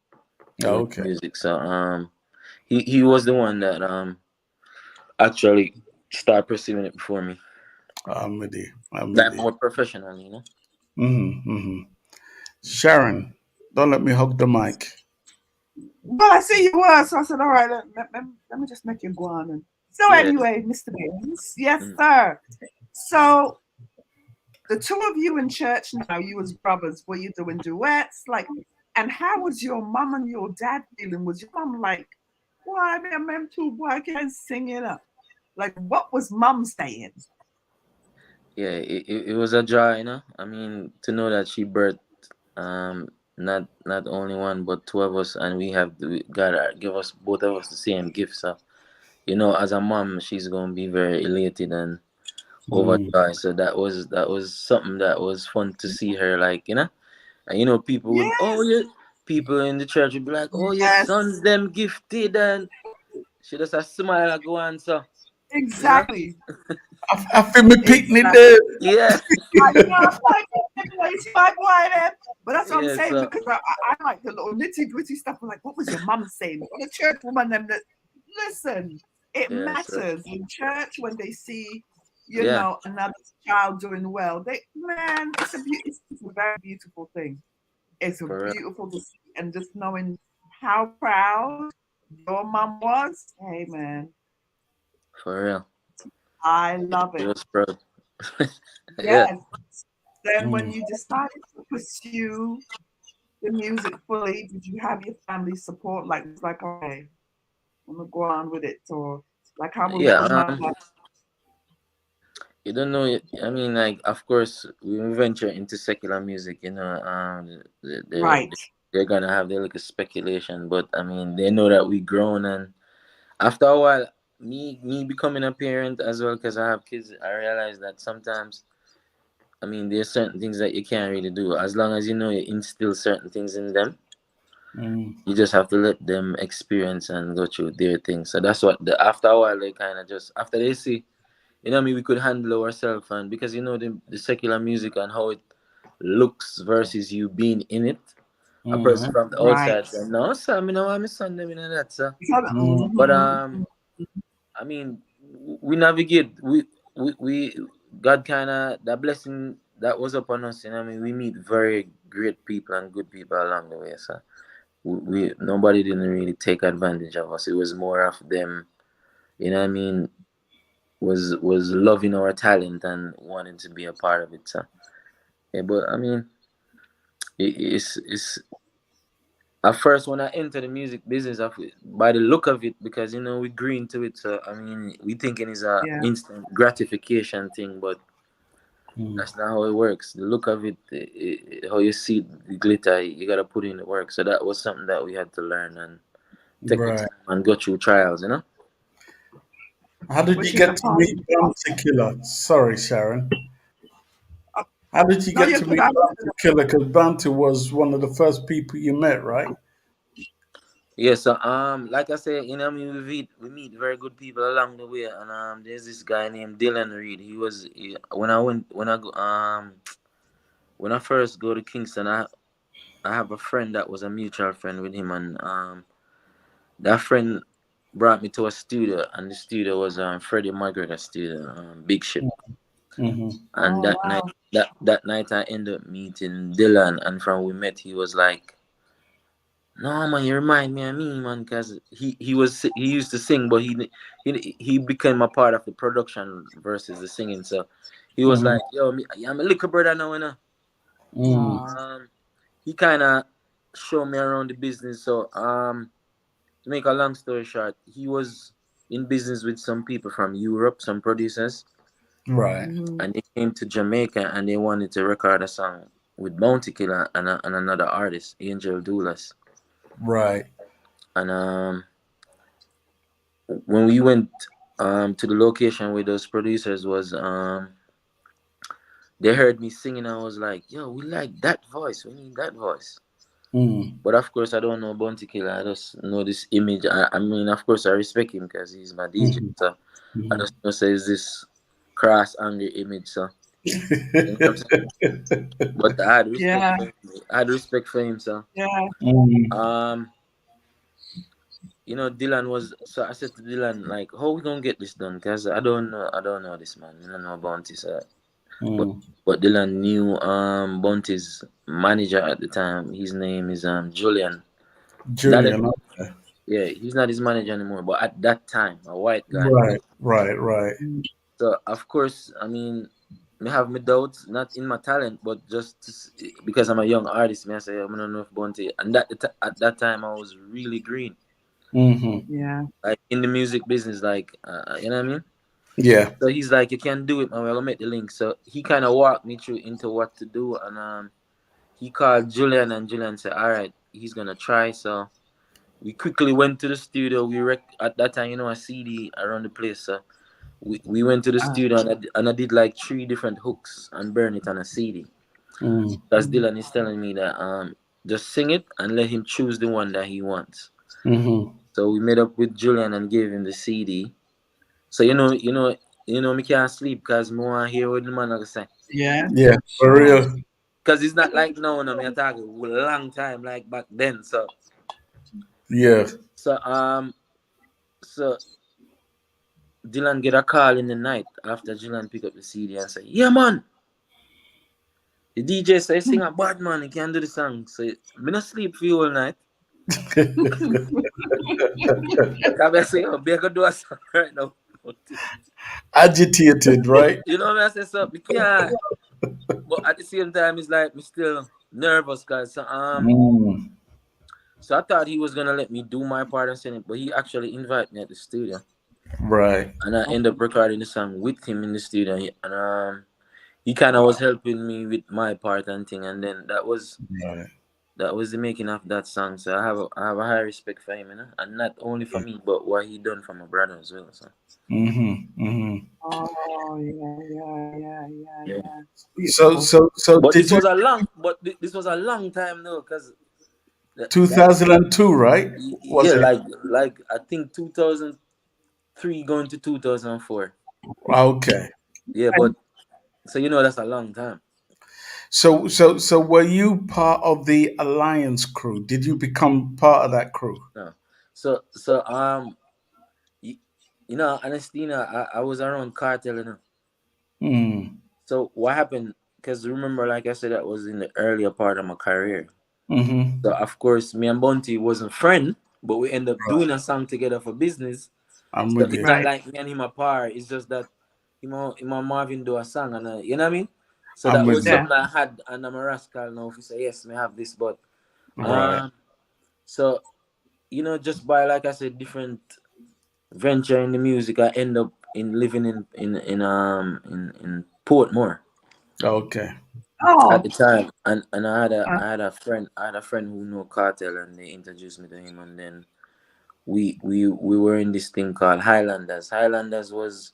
doing Okay. music. So he was the one that actually started pursuing it before me. I'm with you. I'm with Like you. more professionally, you know. Mm-hmm. Mm-hmm. Sharon, don't let me hug the mic. Well, I see you were, so I said, all right, let me just make you go on. So Yeah. anyway, Mr. Binns, yes, Mm. sir. So the two of you in church now, you as brothers, were you doing duets? Like, and how was your mom and your dad feeling? Was your mom like, why them two boy can't sing it up? Like, what was mom saying? Yeah, it was a joy, you know. I mean, to know that she birthed not only one but two of us, and God give us both of us the same gift. So you know, as a mom, she's gonna be very elated and overjoyed. So that was something that was fun to see her, like, you know. And you know, Yes, people in the church would be like, oh, your yes, son's them gifted, and she just a smile and go on, so you know. exactly, I feel me picnic exactly. there. Yeah, I know, I'm like, it's my boy then. But that's what I'm yeah. saying, So because I like the little nitty gritty stuff. I'm like, what was your mum saying? What the church woman them that listen, it yeah, so matters in church when they see, yeah, another child doing well. It's a very beautiful thing. It's a for real, beautiful to see, and just knowing how proud your mum was. Hey man, for real. I love She it. was proud. Yeah. Yes. Then when Mm. you decided to pursue the music fully, did you have your family support? Like, it's like, okay, I'm gonna go on with it, or like, how was Yeah. the mother? You don't know. I mean, like, of course, we venture into secular music. You know, Right. they're gonna have their little speculation, but I mean, they know that we grown, and after a while, me becoming a parent as well, because I have kids, I realize that sometimes, I mean, there's certain things that you can't really do as long as you know you instill certain things in them. Mm. You just have to let them experience and go through their things. So that's what after a while they kind of just after they see, you know, what I mean, we could handle ourselves, and because you know the secular music and how it looks versus you being in it. A person Mm. from the Right. outside saying, "No, sir, I know I'm a son, them, you know that, sir." Mm. But Mhm. I mean, we navigate. We God kind of that blessing that was upon us. You know, what I mean, we meet very great people and good people along the way. So we nobody didn't really take advantage of us. It was more of them. You know, what I mean, was loving our talent and wanting to be a part of it. So yeah, but I mean, it's at first when I entered the music business, by the look of it, because you know we green to it, so I mean we thinking it's a Yeah. instant gratification thing, but Mm. that's not how it works. The look of it, how you see the glitter, you gotta put in the work. So that was something that we had to learn and take the Right. time and go through trials, you know. How did you Which is get a to part of meet the Bounty process. Killer? Sorry, Sharon. How did you No, get you're to good. meet Bounty Killer? Because Bounty was one of the first people you met, right? Yeah, so like I said, you know, I mean, we meet very good people along the way, and there's this guy named Dylan Reed. When I first go to Kingston, I have a friend that was a mutual friend with him, and that friend brought me to a studio, and the studio was Freddie McGregor studio, Big Ship. Mm-hmm. And that night, that night, I ended up meeting Dylan, and from we met, he was like, "No man, you remind me of me, man, cause he used to sing, but he became a part of the production versus the singing. So he was like, yo, I'm a little brother now, you know." He kind of showed me around the business. So to make a long story short, he was in business with some people from Europe, some producers. Right. And they came to Jamaica and they wanted to record a song with Bounty Killer and another artist, Angel Doulas. Right. And when we went to the location where those producers was, they heard me singing. I was like, yo, we like that voice. We need that voice. But of course, I don't know Bounty Killer. I just know this image. I mean, of course, I respect him because he's my DJ. So I just know say it's this cross angry image. So you know what I'm saying? But I had respect. For him. I had respect for him. So you know, Dylan was. So I said to Dylan, like, how we gonna get this done? Cause I don't know this man. I don't know Bounty. So, but Dylan knew Bounty's manager at the time. His name is Julian. Julian. Yeah, he's not his manager anymore. But at that time, a white guy. Right. So of course, I mean, I have my doubts, not in my talent, but just because I'm a young artist. I say I don't know if Bounty. And at that time, I was really green. Yeah. Like in the music business, like you know what I mean? Yeah. So he's like, you can do it, man. We'll make the link. So he kind of walked me through into what to do, and he called Julian, and Julian said, "All right, he's gonna try." So we quickly went to the studio. At that time, you know, a CD around the place. So we went to the studio, and I did like 3 different hooks and burn it on a CD. That's Dylan is telling me that just sing it and let him choose the one that he wants. So we made up with Julian and gave him the CD. So you know, me can't sleep because I want to hear what the man gonna say. Yeah. Yeah, for real. Because it's not like now, no, me talking a long time like back then. So yeah. So Dylan get a call in the night after Dylan pick up the CD and say, "Yeah, man. The DJ says sing a bad man, he can't do the song." So me not sleep for you all night. I say, "Oh, be do a song right now." Agitated, right? You know what I say? So, yeah. But at the same time, it's like me still nervous because so I thought he was gonna let me do my part and sing it, but he actually invited me at the studio. Right. And I ended up recording the song with him in the studio, and he kind of was helping me with my part and thing, and then that was the making of that song. So I have a high respect for him, you know, and not only for me, but what he done for my brother as well. So. Oh yeah. So But did this you? was a long, this was a long time though, because 2002, right? Was yeah, it? like I think 2003 going to 2004. Okay. Yeah, but so you know that's a long time. So were you part of the Alliance crew? Did you become part of that crew? No. So you know, Anestina, I was around Cartel, you know. So what happened? Because remember, like I said, that was in the earlier part of my career. So of course, me and Bounty wasn't friend, but we end up doing a song together for business. I'm So with it's you. not like me and him apart. It's just that him and Marvin do a song, and you know what I mean. So I'm that with was you. something I had, and I'm a rascal now. If you say yes, me have this, but Right. So you know, just by like I said, different venture in the music, I end up living in Portmore. Okay. At the time, and I had a friend who knew Cartel, and they introduced me to him, and then we were in this thing called Highlanders. Highlanders was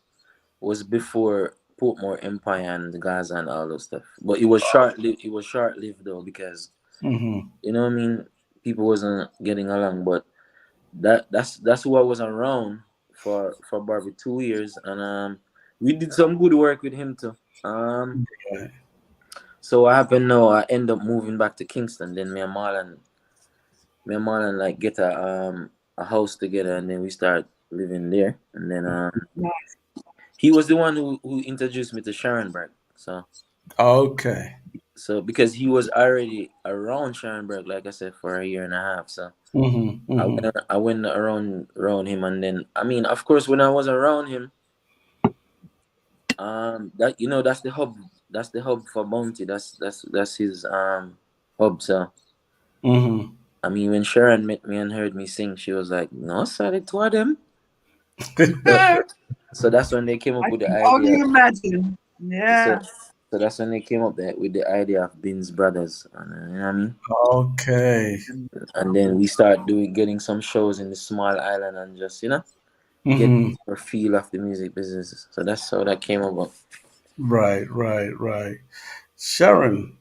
before Portmore Empire and the Gaza and all those stuff, but it was short lived. It was short lived though, because you know what I mean, people wasn't getting along, but that's who I was around for Barbie 2 years, and we did some good work with him too. So what happened now? I end up moving back to Kingston. Then me and Marlon like get a a house together, and then we start living there. And then Nice. he was the one who introduced me to Sharonberg. Okay. So because he was already around Sharonberg, like I said, for a year and a half. So I went around him, and then I mean, of course, when I was around him, that that's the hub. That's the hub for Bounty. That's his hub. So I mean, when Sharon met me and heard me sing, she was like, "No, sir, the two of them." So that's when they came up with the idea. Only imagine. Yeah. So that's when they came up with the idea of Binns Brothers. You know what I mean? Okay. And then we start getting some shows in the small island and just get a feel of the music business. So that's how that came about. Right. Sharon.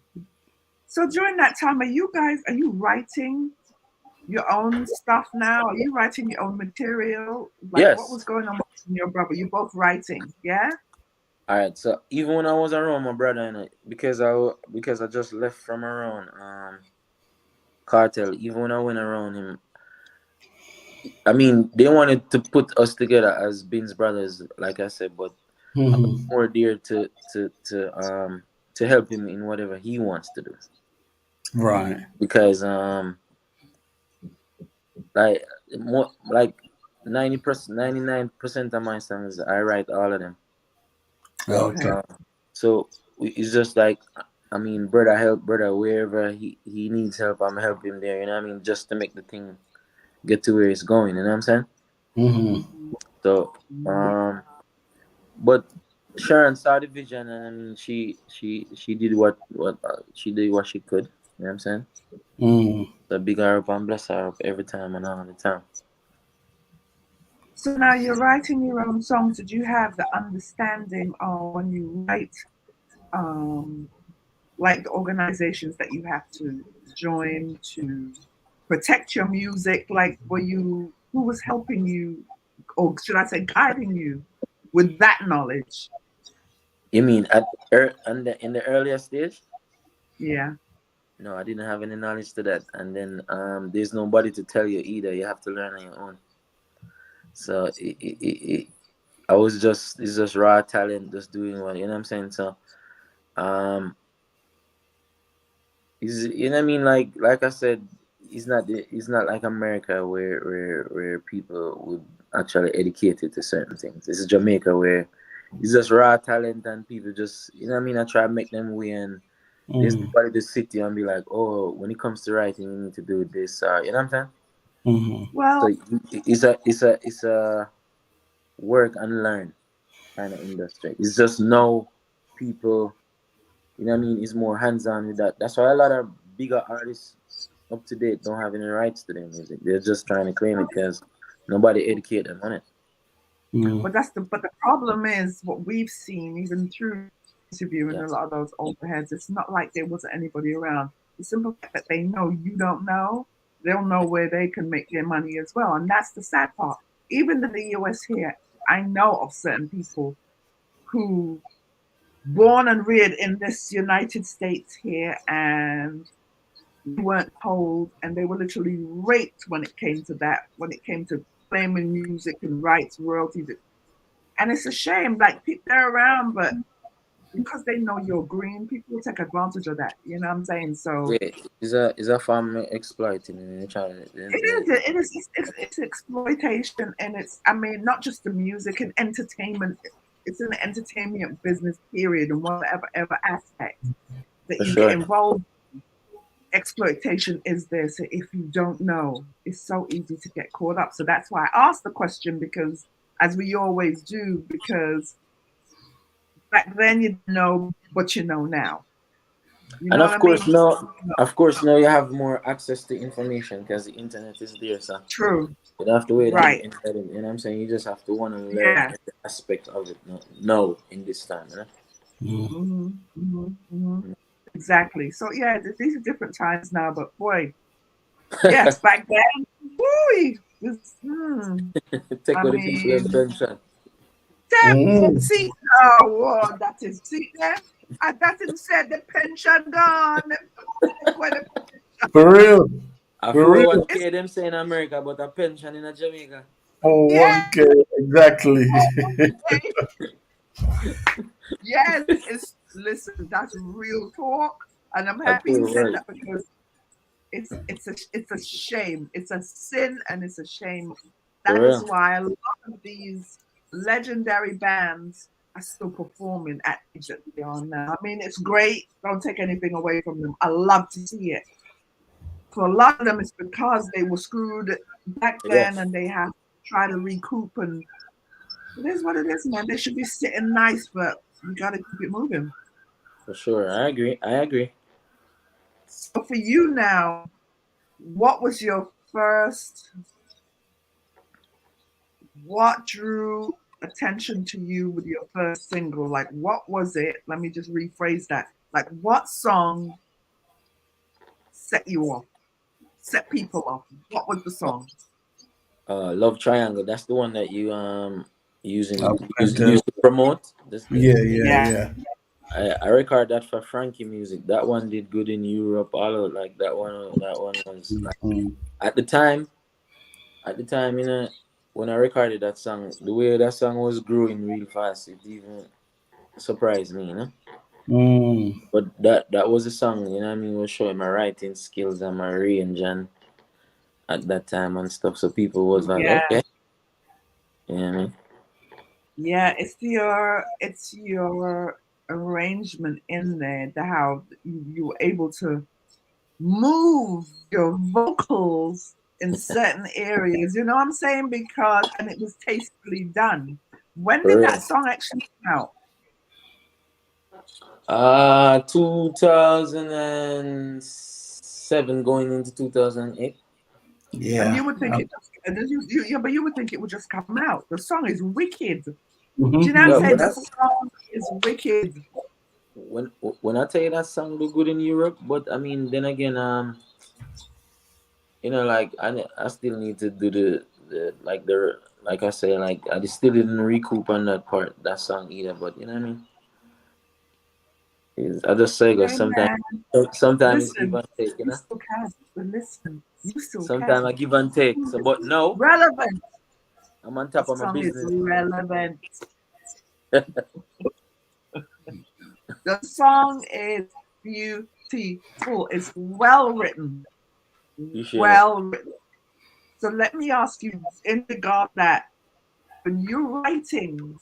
So during that time, are you writing your own stuff now? Are you writing your own material? Like, Yes. what was going on with your brother? You're both writing, yeah? All right. So even when I was around my brother, because I just left from around Cartel, even when I went around him, I mean, they wanted to put us together as Binns Brothers, like I said, but I was more there to help him in whatever he wants to do. Right. Because like 90%, 99% of my songs, I write all of them. Okay. So it's just like, I mean, brother help brother wherever he needs help, I'm helping him there. You know what I mean? Just to make the thing get to where it's going. You know what I'm saying? So but Sharon saw the vision, and I mean, she did what she did what she could. You know what I'm saying? So big her up and bless her up every time and all the time. So now you're writing your own songs. Did you have the understanding of when you write, like the organizations that you have to join to protect your music? Like, who was helping you, or should I say, guiding you with that knowledge? You mean in the earlier stage? Yeah. No, I didn't have any knowledge to that, and then there's nobody to tell you either. You have to learn on your own. So it's just raw talent, just doing what, you know what I'm saying. So you know what I mean. Like I said, it's not like America where people would actually educate you to certain things. This is Jamaica where it's just raw talent and people just, you know what I mean. I try to make them win. There's nobody to sit here and be like, oh, when it comes to writing, you need to do this. You know what I'm saying? Well, so it's a work and learn kind of industry. It's just no people, you know what I mean, it's more hands-on with that. That's why a lot of bigger artists up to date don't have any rights to their music. They're just trying to claim it because nobody educate them on it. But the problem is what we've seen even through interviewing a lot of those older heads. It's not like there wasn't anybody around. The simple fact that they know you don't know, they'll know where they can make their money as well, and that's the sad part. Even in the US here, I know of certain people who born and reared in this United States here, and weren't told, and they were literally raped when it came to that, when it came to claiming music and rights, royalties. And it's a shame, like, they're around, but because they know you're green, people will take advantage of that. You know what I'm saying? So yeah, is a form of exploiting and trying. It's exploitation, and it's, I mean, not just the music and entertainment. It's an entertainment business, period, and whatever aspect that you get involved in, exploitation is there. So if you don't know, it's so easy to get caught up. So that's why I asked the question, because, as we always do, because back then you didn't know what you know now. You and know of course, now you have more access to information because the internet is there. So true. You don't have to wait right. on the internet. You know what I'm saying? You just have to want to learn every aspect of it. No, in this time, you know? Exactly. So yeah, these are different times now, but boy, yes, back then, boy, take what the people have pension. See, that is, see there. That is said, the pension gone. For real. I For for real? 1K them say in America, but a pension in a Jamaica. Oh, Yeah. 1K, exactly. Yes, it's listen, that's real talk. And I'm I happy feel you said right. that because it's a shame. It's a sin and it's a shame. For That is real. why a lot of these legendary bands are still performing at the age that they are now. I mean, it's great. Don't take anything away from them. I love to see it. For a lot of them, it's because they were screwed back then Yes, and they have to try to recoup. And it is what it is, man. They should be sitting nice, but we got to keep it moving. for sure. I agree. I agree. So for you now, what was your first, what drew attention to you with your first single? Like, what was it? Let me just rephrase that. Like, what song set you off, set people off? What was the song? Love Triangle. That's the one that you I using went, used to promote. yeah, yeah, Yeah. yeah. I record that for Frankie Music. That one did good in Europe. All of like that one. That one was like Mhm. at the time. At the time, when I recorded that song, the way that song was growing real fast, it even surprised me. Mm. But that was a song, what I mean, was showing my writing skills and my range and at that time and stuff. So people was like, Yeah. okay, you know what I mean? Yeah, it's your arrangement in there, the how you were able to move your vocals in certain areas. You know what I'm saying? Because and it was tastefully done. When For did real. that song actually come out? 2007 going into 2008. And Yeah. you would think it just, and then yeah, but you would think it would just come out. The song is wicked. Do you know what I'm Well, Mm-hmm. saying? when The I song is wicked. when I tell you that song do good in Europe, but I mean then again, like I still need to do the like I say, like I still didn't recoup on that song either. But you know what I mean? I just say Hey because sometimes man, sometimes it's give listen, and take, you still can. But listen, you still Sometimes I can. give and take. So, but no, Relevant. I'm on The top of my song is business. relevant. The song is beautiful. It's well written. Appreciate it. Well written. So let me ask you in regard that when you're writing,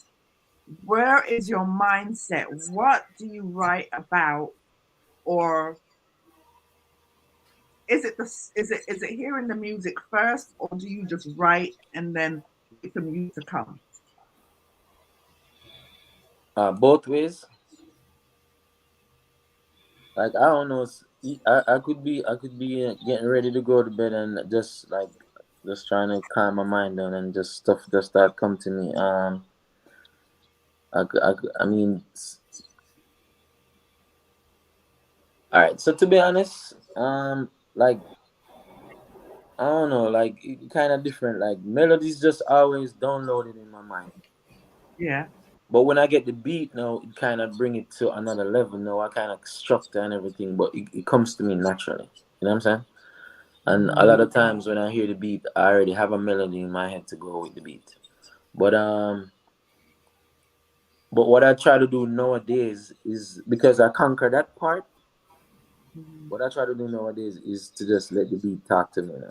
where is your mindset? What do you write about? Or is it hearing the music first, or do you just write and then wait for music to come? Both ways. Like I don't know. I could be getting ready to go to bed and just trying to calm my mind down and just stuff just start come to me. I mean, all right. So to be honest, like I don't know, like kind of different. Like melodies just always downloaded in my mind. Yeah. But when I get the beat now, it kind of bring it to another level. Now I kind of structure and everything, but it comes to me naturally. You know what I'm saying? And a lot of times when I hear the beat, I already have a melody in my head to go with the beat. But but what I try to do nowadays is because I conquer that part. What I try to do nowadays is to just let the beat talk to me now.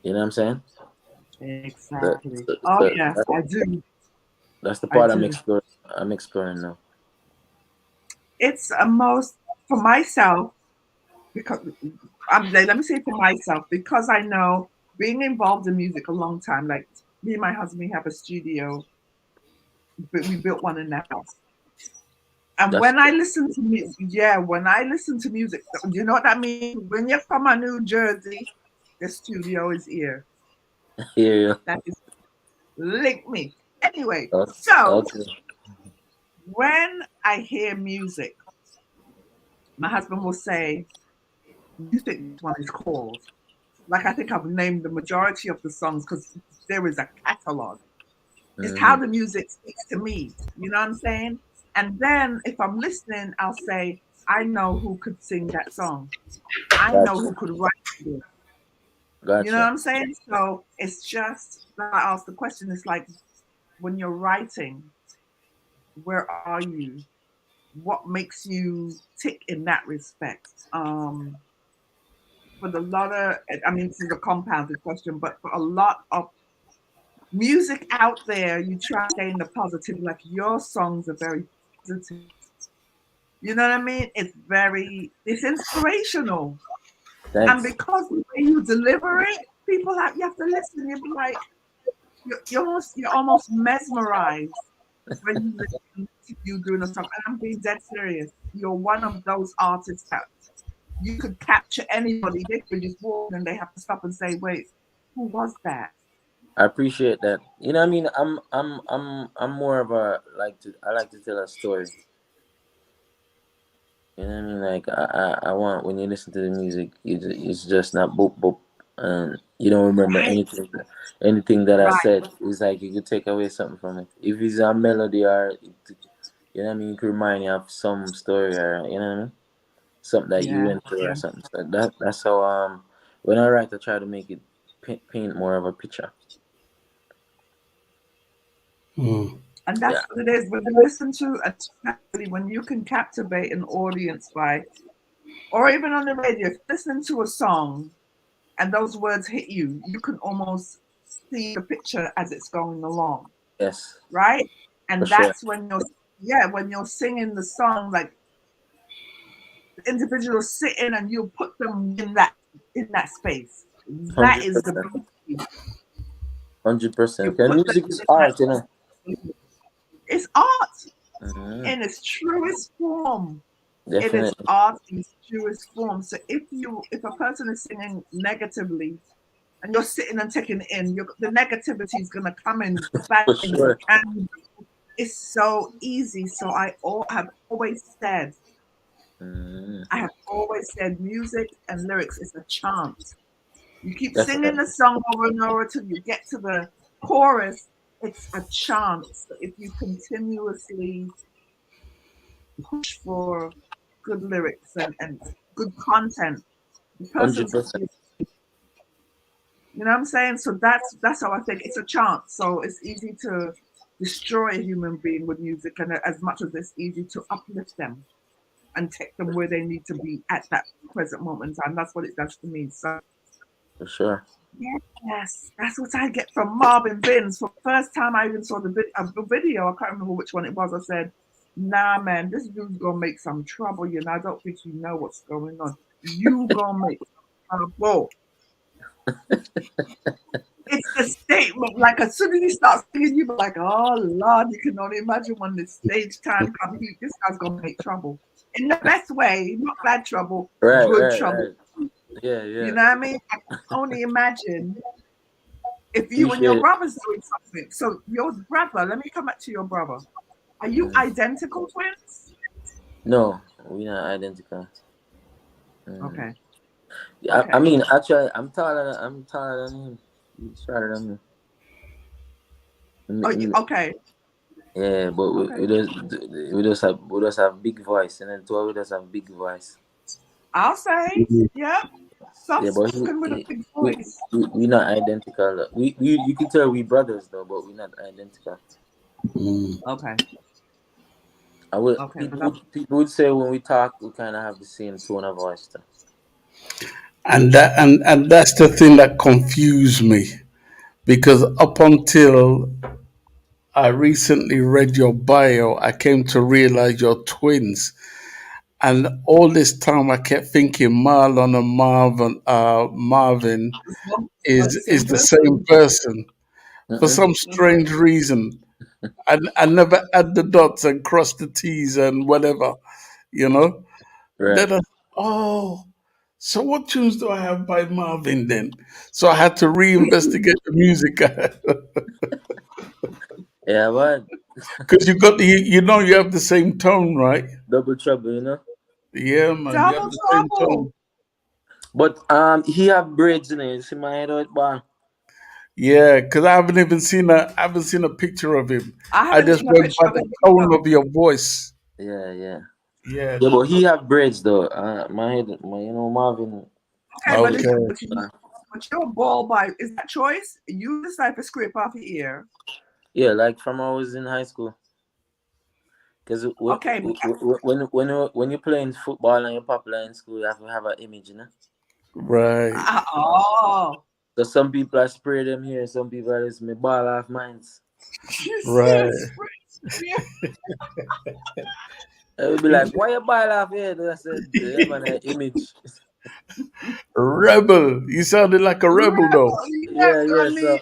You know what I'm saying? That, Exactly. that, Oh that, yeah, that- I do. that's the I part I'm do. exploring. I'm exploring now. It's a most for myself because let me say for myself because I know being involved in music a long time. Like me and my husband, we have a studio, but we built one in the house. And That's when I listen to music, yeah, when I listen to music, you know what I mean? When you're from a New Jersey, the studio is here. yeah. That is link me. Anyway, Okay. so Okay. when I hear music, my husband will say, you think this one is called? Like I think I've named the majority of the songs because there is a catalog. It's how Mm-hmm. the music speaks to me. You know what I'm saying? And then if I'm listening, I'll say, I know who could sing that song. I know Gotcha. who could write it. You know what Gotcha. I'm saying? So it's just that I asked the question. It's like when you're writing, where are you? What makes you tick in that respect? For the lot of, I mean, this is a compounded question, but for a lot of music out there, you try to stay in the positive. Like your songs are very positive. You know what I mean? It's inspirational. And Thanks. because the way you deliver it, you have to listen. You'll be like, you're almost mesmerized when you listen to you doing a song. And I'm being dead serious. You're one of those artists that you could capture anybody. They could just walk and they have to stop and say, wait, who was that? I appreciate that. You know what I mean? I'm more of a I like to tell a story. You know what I mean? Like I want when you listen to the music, it's just not boop boop, and you don't remember Right, anything that I right. said. It's like you could take away something from it. If it's a melody you know what I mean, it could remind you of some story or you know what I mean, something that you Yeah, went through or yeah. something. So that's how when I write, I try to make it paint more of a picture. And that's Yeah. what it is. When you listen to when you can captivate an audience by, or even on the radio, if you're listening to a song and those words hit you, you can almost see the picture as it's going along, Yes. right? For And sure. that's when you're singing the song, like the individual sitting and you put them in that space. That Hundred is the percent. beauty. You 100%. And put them music is in that art, you know. space. It's art Mm-hmm. in its truest form. It is Definitely. art in its truest form. So if a person is singing negatively and you're sitting and taking it in, the negativity is gonna come in For banging, sure. and it's so easy. So have always said, Mm, I have always said, music and lyrics is a chant. You keep singing the definitely. song over and over till you get to the chorus. It's a chant. So if you continuously push for good lyrics and good content, the Hundred person's, percent. you know what I'm saying? So that's how I think it's a chance. So it's easy to destroy a human being with music, and as much as it's easy to uplift them and take them where they need to be at that present moment in time. That's what it does to me. So For sure. yes, that's what I get from Marvin Binns. For the first time I even saw the video, I can't remember which one it was. I said, nah, man, this dude's gonna make some trouble. You know, I don't think you know what's going on. You gonna make some trouble. It's a statement. Like as soon as he starts singing, you be like, oh Lord, you can only imagine when the stage time comes. This guy's gonna make trouble in the best way, not bad trouble, Right, good right, trouble. right. Yeah, You yeah. know what I mean? I can only imagine if you and your Appreciate it. brother's doing something. So your brother, let me come back to your brother. Are you Mm. identical twins? No, we're not identical. Mm. Okay. Yeah, I Okay. mean, actually, I'm taller than him. He's shorter than me. Oh, okay. Yeah, but Okay. we just have big voice, and then two of us have big voice. I'll say, yeah. Soft Yeah, but spoken with a big we, voice. we not identical. We you can tell we brothers though, but we're not identical. Okay. I would Okay. people would say when we talk we kind of have the same tone of voice though. And that's the thing that confused me because up until I recently read your bio, I came to realize you're twins. And all this time, I kept thinking Marlon and Marvin Are the is same the same person? person. For Mm-mm. some strange reason, I never add the dots and cross the T's and whatever, you know. Right. Then oh, so what tunes do I have by Marvin then? So I had to reinvestigate the music Yeah, but because you got you have the same tone, right? double trouble, you know. Yeah, man, you have Double the same tone. trouble. But he have braids in it. You see my head out, bang. Yeah, because I haven't seen a picture of him. I I haven't just seen a went picture by of the him tone either. of your voice. Yeah, yeah. Yeah. Yeah, but he have braids though. Marvin. Okay, but, Okay. but your ball by is that choice? You decide to scrape off your ear. Yeah, like from I was in high school. Because Okay, when you're playing football and you're popular in school, you have to have an image, you know. Right. Oh. So some people I spray them here, some people I just me ball off mines. Right. I would be like, why you ball off here? And I said, yeah, man, image. Rebel. You sounded like a rebel, though. Yeah. So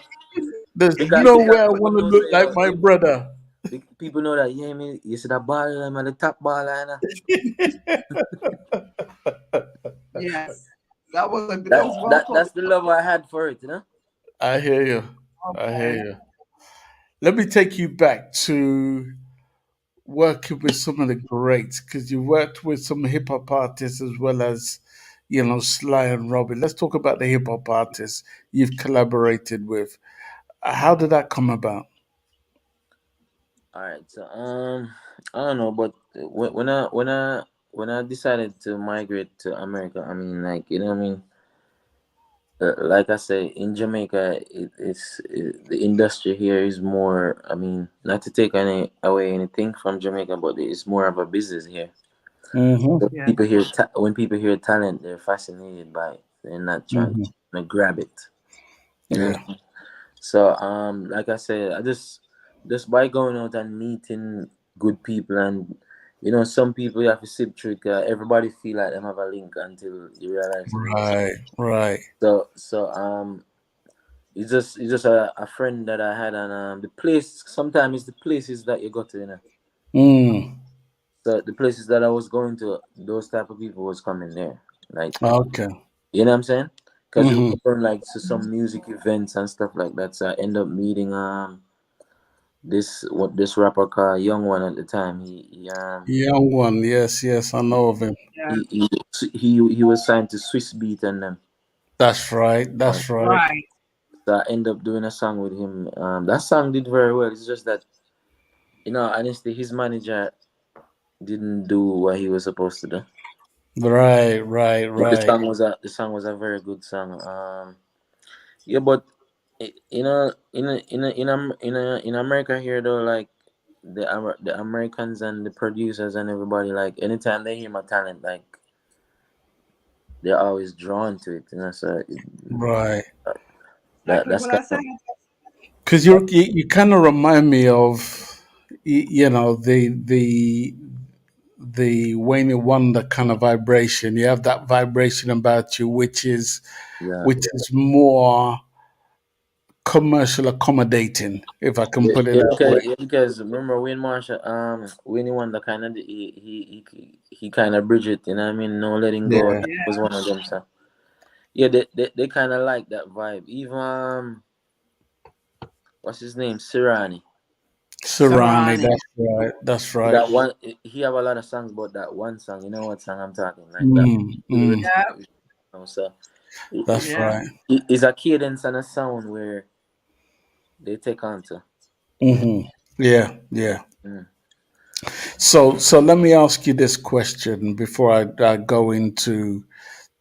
there's because no way I when want you to know, look say, like my brother. people know that. Yeah, me, you see that ball, I'm at the top ball, Yes, that was well that's the love I had for it, you know. I hear you. I hear you. Let me take you back to working with some of the greats because you worked with some hip hop artists as well as, Sly and Robbie. Let's talk about the hip hop artists you've collaborated with. How did that come about? All right, so I don't know, but when I decided to migrate to America, I mean, like you know, what I mean, like I say, in Jamaica, the industry here is more. I mean, not to take away anything from Jamaica, but it's more of a business here. So Mm-hmm. people when people hear talent, they're fascinated by it. They're not trying to grab it. You know. Yeah. So like I said, I just by going out and meeting good people and some people you have to sip through. Everybody feel like them have a link until you realize. Right. So it's just a friend that I had, and the place sometimes it's the places that you go to, Mm. So the places that I was going to, those type of people was coming there, like Okay. you know what I'm saying? Because we Mm-hmm. were going like to some music events and stuff like that. So I end up meeting this rapper called Young One at the time. Young one, yes, I know of him. He was signed to Swiss Beat and them. That's right. That's right. So I end up doing a song with him. That song did very well. It's just that, honestly, his manager didn't do what he was supposed to do. Right. But the song was a very good song. Yeah, but in America here though, like the Americans and the producers and everybody, like anytime they hear my talent, like they're always drawn to it, So Right. that's kind of Because you kind of remind me of, the Wayne Wonder kind of vibration. You have that vibration about you, which is yeah. more commercial accommodating, if I can put it that way. Because remember Wayne Marshall, Wayne Wonder kind of he kind of bridge it, you know what I mean? No letting go. Yeah. That was one of them, so yeah, they kind of like that vibe. Even what's his name, Sirani. Sarani, that's right. That one, he have a lot of songs, but that one song, you know what song I'm talking, like that. Mm. So That's right. it's a cadence and a sound where they take on to. Yeah. Mm. So let me ask you this question before I go into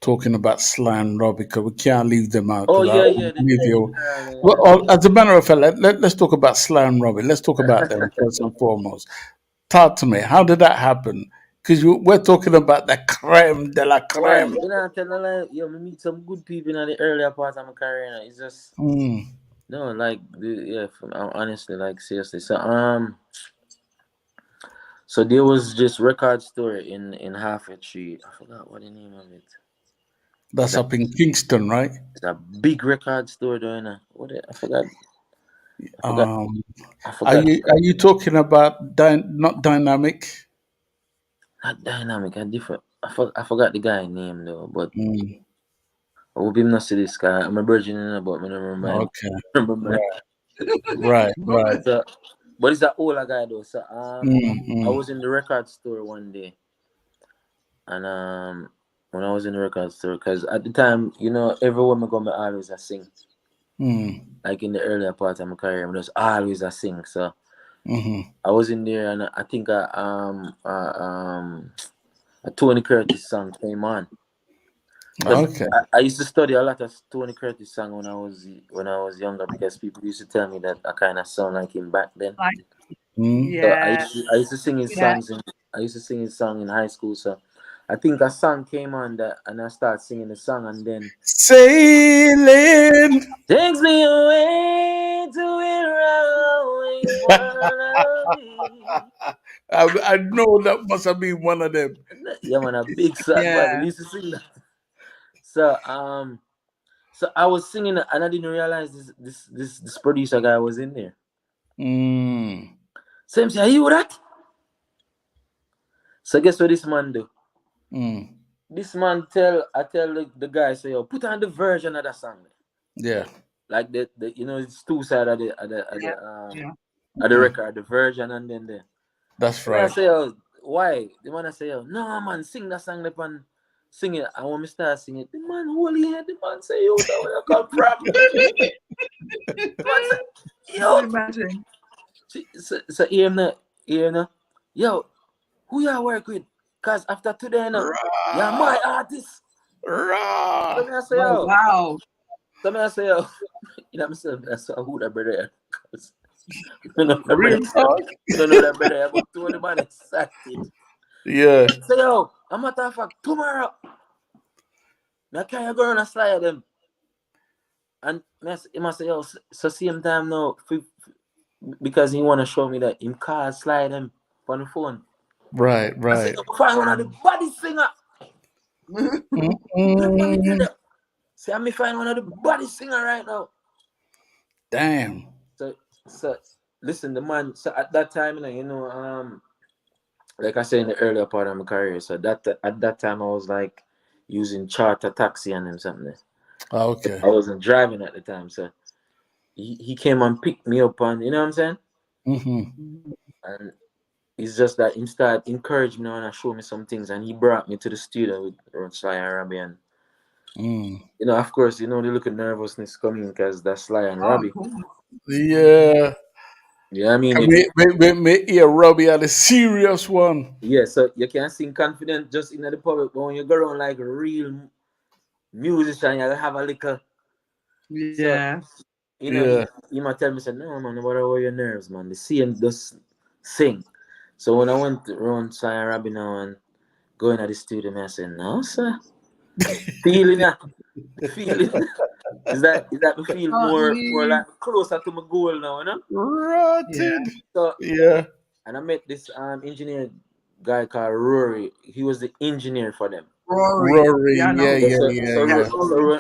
talking about Sly and Robbie, because we can't leave them out. Oh Because I yeah, want to the leave you. general, Well, as a matter of fact, let's talk about Sly and Robbie. Let's talk about them first and foremost. Talk to me. How did that happen? Because we're talking about the creme de la Why? creme. Tell a lie. Me meet some good people in the earlier part of my career. It's just Mm. no, like honestly, like seriously. So there was just record store in Halfway Tree. I forgot what the name of it. That's up in Kingston, right? It's a big record store, though. I forgot. Um, I are forgot. you talking about not dynamic? Not Dynamic. A different. I forgot the guy name though, but Mm. I hope him not see this guy. I'm a virgin, but me never mind. Okay. Remember. Right. So, but it's an older guy though. So I Mm. was in the record store one day, and when I was in the record store, because at the time, everywhere I go, me always a sing. Mm. Like in the earlier part of my career, I just always a sing. So Mm-hmm. I was in there, and I think a Tony Curtis song came on. Because Okay. I used to study a lot of Tony Curtis song when I was younger, because people used to tell me that I kind of sound like him back then. So Yeah. I used to sing his Yeah. songs I used to sing his song in high school. So I think a song came on that, and I started singing the song, and then Sailing. takes me away to where I always wanna be. I know that must have been one of them. Yeah, man, a big song, man. We used to sing that. So I was singing it, and I didn't realize this producer guy was in there. So him say, "Are you that?" So guess what this man do? This man tell the guy, say, "Yo, put on the version of that song." Yeah. Like the it's two side of the record, the version and then the. That's When I right. say, "Oh, why?" The man I say, "Oh, no man, sing that song upon sing it." And when me start singing it, the man holy head, the man say, "Yo, that where you come from?" The man say, "Yo." Imagine. So hear no, yo, who you work with? Cause after today, you're my artist. So me I say, Oh, yo. wow. So me I say, yo, you know myself, that's who that brother. Cause you know that Real brother. talk. You don't know that brother. But to the man excited. Yeah. So yo, a matter of fact, tomorrow, I can't go on a slide them. And he must say, yo, so same time now, because he want to show me that him car slide him on the phone. Right. I say, yo, find one of the body singer. See, I'm find one of the body singer right now. Damn. So listen, the man. So at that time, like I said in the earlier part of my career, so that at that time I was like using charter taxi and something. Okay. I wasn't driving at the time, so he came and picked me up, and you know what I'm saying. And it's just that he started encouraging me and show me some things, and he brought me to the studio with Sly and Robbie, and of course, the look of nervousness coming because that's Sly and Robbie. Yeah. Yeah, I mean, me hear Robbie had a serious one. Yeah, so you can sing confident just in the public, but when you go around like a real musician, you have a little. Yeah. So, he might tell me, say, "No, man, what are your nerves, man? The same just sing." So when I went around Sly and Robbie now and going at the studio, I said, "No, sir, feeling that, feeling." Is that me feel more like closer to my goal now, you know? Rotted. So Yeah. and I met this engineer guy called Rory. He was the engineer for them. Rory. Yeah. So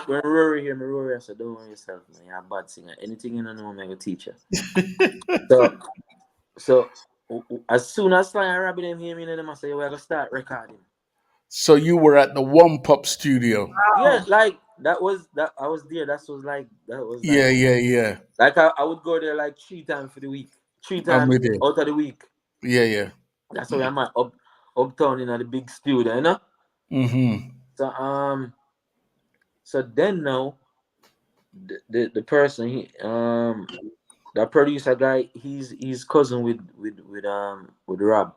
when Rory hear me, Rory, I said, "Don't worry yourself, man. You're a bad singer. Anything you don't know, I'm gonna teach you." So as soon as Sly and Robbie them hear me, then I say, "We're gonna start recording." So you were at the One Pop studio. Yeah, like that was I was there. That was like. Yeah. Like I would go there like 3 times for the week. 3 I'm times with you. out of the week. Yeah. That's why I'm at uptown in the big studio, you know? So then now the person that producer guy, he's cousin with Rob.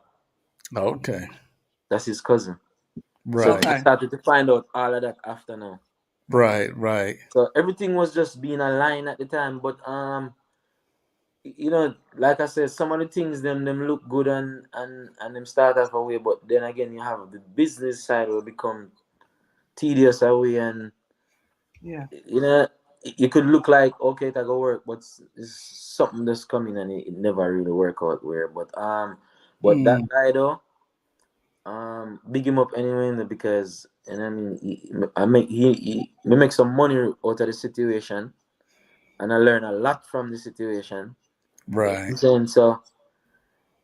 Okay. That's his cousin. Right. So I started to find out all of that after now. Right. So everything was just being aligned at the time, but like I said, some of the things them look good and them start off away, but then again you have the business side will become tedious away, and you could look like okay, it go work, but it's something that's coming and it never really work out where. But that guy though, big him up anyway because I mean he make some money out of the situation, and I learn a lot from the situation. Right. So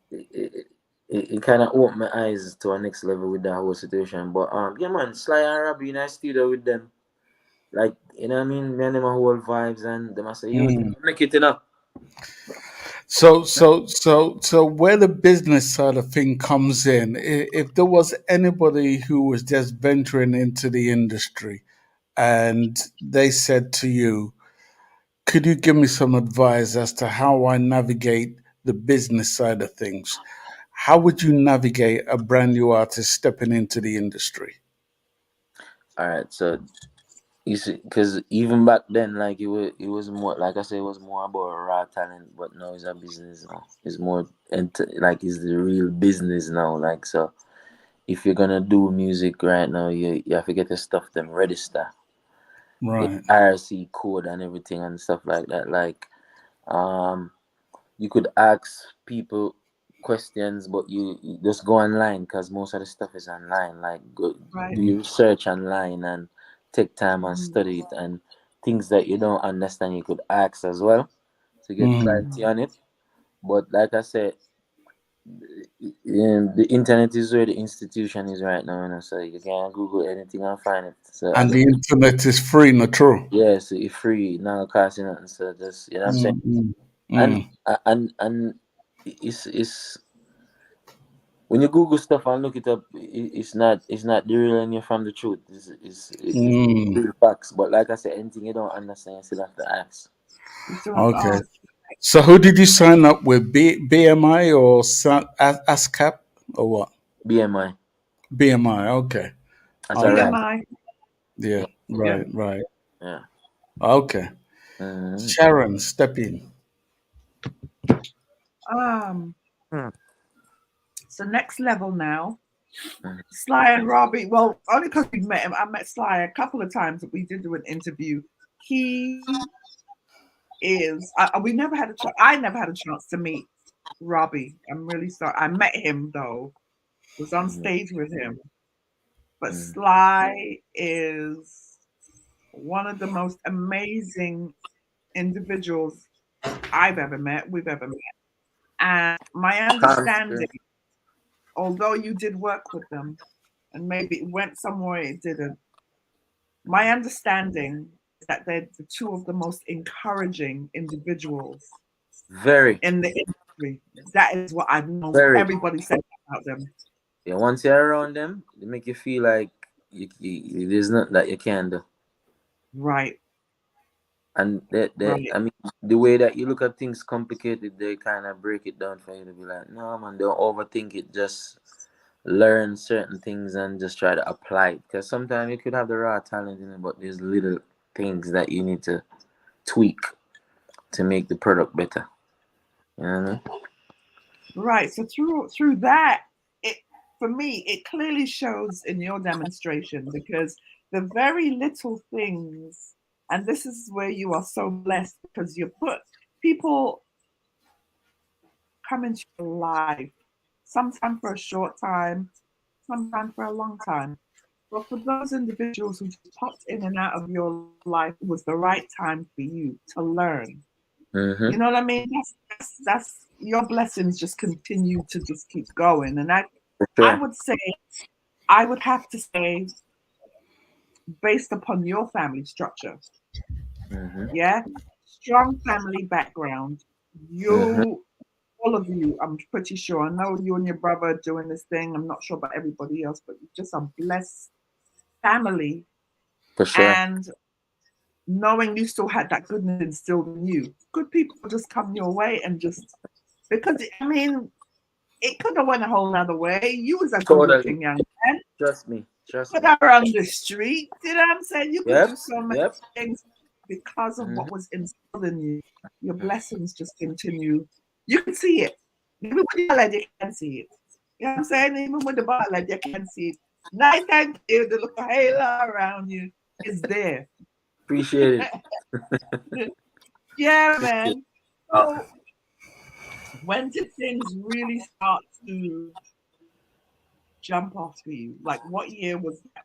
it kind of opened my eyes to a next level with that whole situation. But yeah, man, Sly and Robbie in a studio with them, like you know what I mean, me and them a whole vibes, and them I say, "You make it enough." So where the business side of thing comes in, if there was anybody who was just venturing into the industry and they said to you, could you give me some advice as to how I navigate the business side of things? how would you navigate a brand new artist stepping into the industry? All right, so you see, because even back then, like it was more, like I said, it was more about raw talent, but now it's a business now. It's more like it's the real business now. Like, so if you're gonna do music right now, you have to get your stuff them register, get Right. IRC code and everything and stuff like that. Like, you could ask people questions, but you just go online because most of the stuff is online. Like, go Right. do your research online and take time and study it, and things that you don't understand you could ask as well to get clarity on it. But like I said, the internet is where the institution is right now, so you can Google anything and find it. So And the internet is free, not true? yeah, so it's free, not costing nothing. So just, you know what I'm saying. Mm, And mm, and it's when you Google stuff and look it up, it's not the real and you're from the truth. It's mm. real facts. But like I said, anything you don't understand, you still have to ask. You still have to Okay. ask. So who did you sign up with? BMI or ASCAP or what? BMI BMI. Okay. as a Okay. right. BMI. Yeah. Yeah, Yeah. Right. Right. yeah. Okay. Mhm. Sharon, step in. Um. Hmm. So next level now. Mhm. Sly and Robbie. Well, only because we met him. I met Sly a couple of times that we did do an interview. He is. We never had a chance. I never had a chance to meet Robbie. I'm really sorry. I met him though. Was on Mhm. stage with him. But Mhm. Sly is one of the most amazing individuals I've ever met. We've ever met. And my understanding, although you did work with them, and maybe it went somewhere it didn't. My understanding is that they're the two of the most encouraging individuals Very, in the industry. That is what I've known. very. Everybody said about them. Yeah, once you're around them, they make you feel like there's nothing that you can do. Right, And right. I mean, the way that you look at things complicated, they kind of break it down for you to be like, no, man, don't overthink it. Just learn certain things and just try to apply it. Because sometimes you could have the raw talent in it, but there's little things that you need to tweak to make the product better. You know what I mean? Right. So through that, it for me, it clearly shows in your demonstration because the very little things, and this is where you are so blessed because you put people come into your life, sometimes for a short time, sometimes for a long time. But for those individuals who just popped in and out of your life, it was the right time for you to learn. You Mm-hmm. know what I mean? That's your blessings just continue to just keep going. And For I sure. would say, I would have to say, based upon your family structure, Mm-hmm. yeah, strong family background, Mm-hmm. you, all of you, I'm pretty sure. I know you and your brother are doing this thing. I'm not sure about everybody else, but you're just a blessed family. For sure. And knowing you still had that goodness instilled in you, good people just come your way and just because I mean it could have went a whole other way. You was a good Totally. looking young man. Trust me. Trust But me. around the street, you know what I'm saying? You could Yep. do so many Yep. things because of Mm-hmm. what was instilled in you. Your blessings just continue. You can see it. Even with the ballad, you can see it. You know what I'm saying? Even with the ballad, you can see it. Night and day, the look of halo around you is there. Appreciate it. Yeah, Appreciate man. So when did things really start to jump off for you? Like what year was that?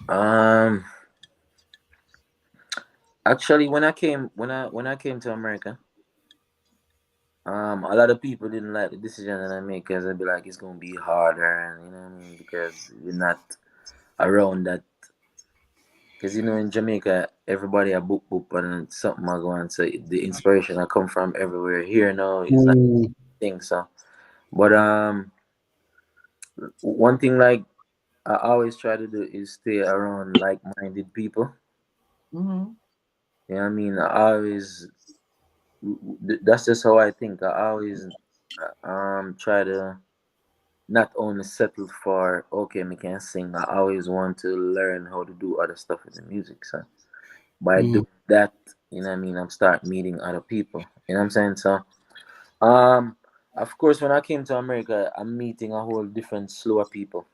it. Actually, when I came to America, a lot of people didn't like the decision that I made because they'd be like, it's gonna be harder, and you know what I mean, because we're not around that. Because in Jamaica, everybody a book book, and something I go on. So the inspiration I come from everywhere. Here now is like Mm, thing. So, but one thing like I always try to do is stay around like-minded people. Mm-hmm. You know what I mean? I always that's just how I think. I always try to not only settle for okay, me can sing. I always want to learn how to do other stuff with the music. So by doing that, you know what I mean, I'm start meeting other people. You know what I'm saying? So of course when I came to America, I'm meeting a whole different slower people.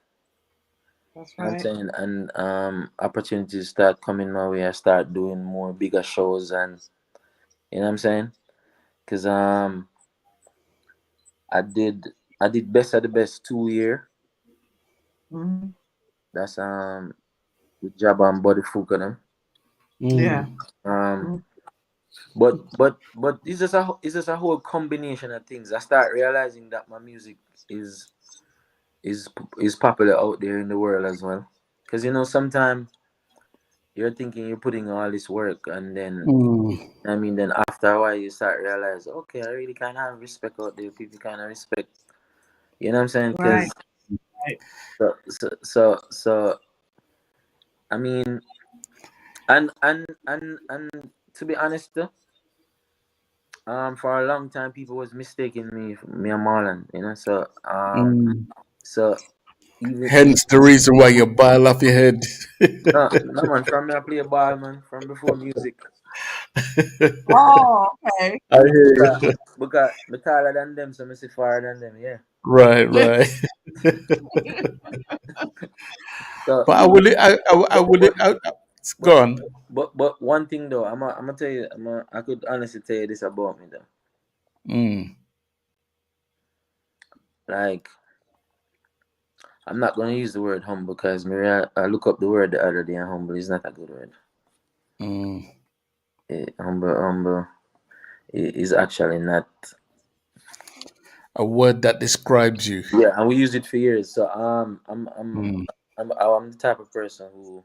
That's You know what I'm right. saying? And opportunities start coming my way. I start doing more bigger shows and you know what I'm saying? Cause I did best of the best 2 year. Mm-hmm. That's with Jabba and Body Fuka them. Yeah. Um but it's just a whole combination of things. I start realizing that my music is is is popular out there in the world as well. Cause you know sometimes you're thinking you're putting all this work and then I mean then after a while you start realize okay I really kind of have respect out there. People kind of respect. You know what I'm saying? Right. Because Right. so I mean and to be honest though, for a long time people was mistaking me and Marlon, you know. So even Hence the reason why you bile off your head. no man, from me I play ball man from before music. Oh, okay. I hear Because you. because me taller than them, so me see far than them, yeah. Right, right. So But I will. I but will. but Go but on. but one thing though, I'm gonna tell you, I could honestly tell you this about me though. Like I'm not gonna use the word humble because I look up the word the other day and humble is not a good word. Humble is actually not. A word that describes you. Yeah, and we used it for years. So I'm the type of person who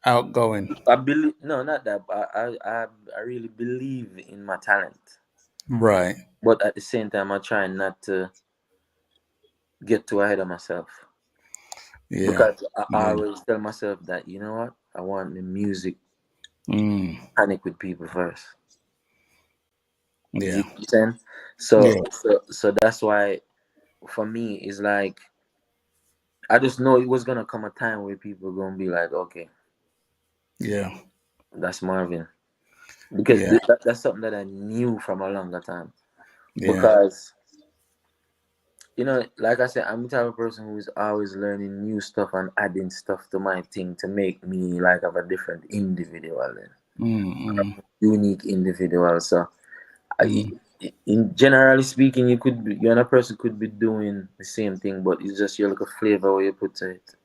Outgoing. I believe. No, not that. But I really believe in my talent, Right. but at the same time, I try not to get too ahead of myself Yeah. because I Yeah. always tell myself that you know what, I want the music Mm. connect with people first. You Yeah. see what I'm saying? Yeah. So that's why for me it's like I just know it was gonna come a time where people gonna be like, okay, Yeah. that's Marvin, because Yeah. that's something that I knew from a longer time. Yeah. Because you know, like I said, I'm the type of person who's always learning new stuff and adding stuff to my thing to make me like of a different individual, then Mm. unique individual. So, I, Mm. in generally speaking, you and a person could be doing the same thing, but it's just your little flavor where you put to it,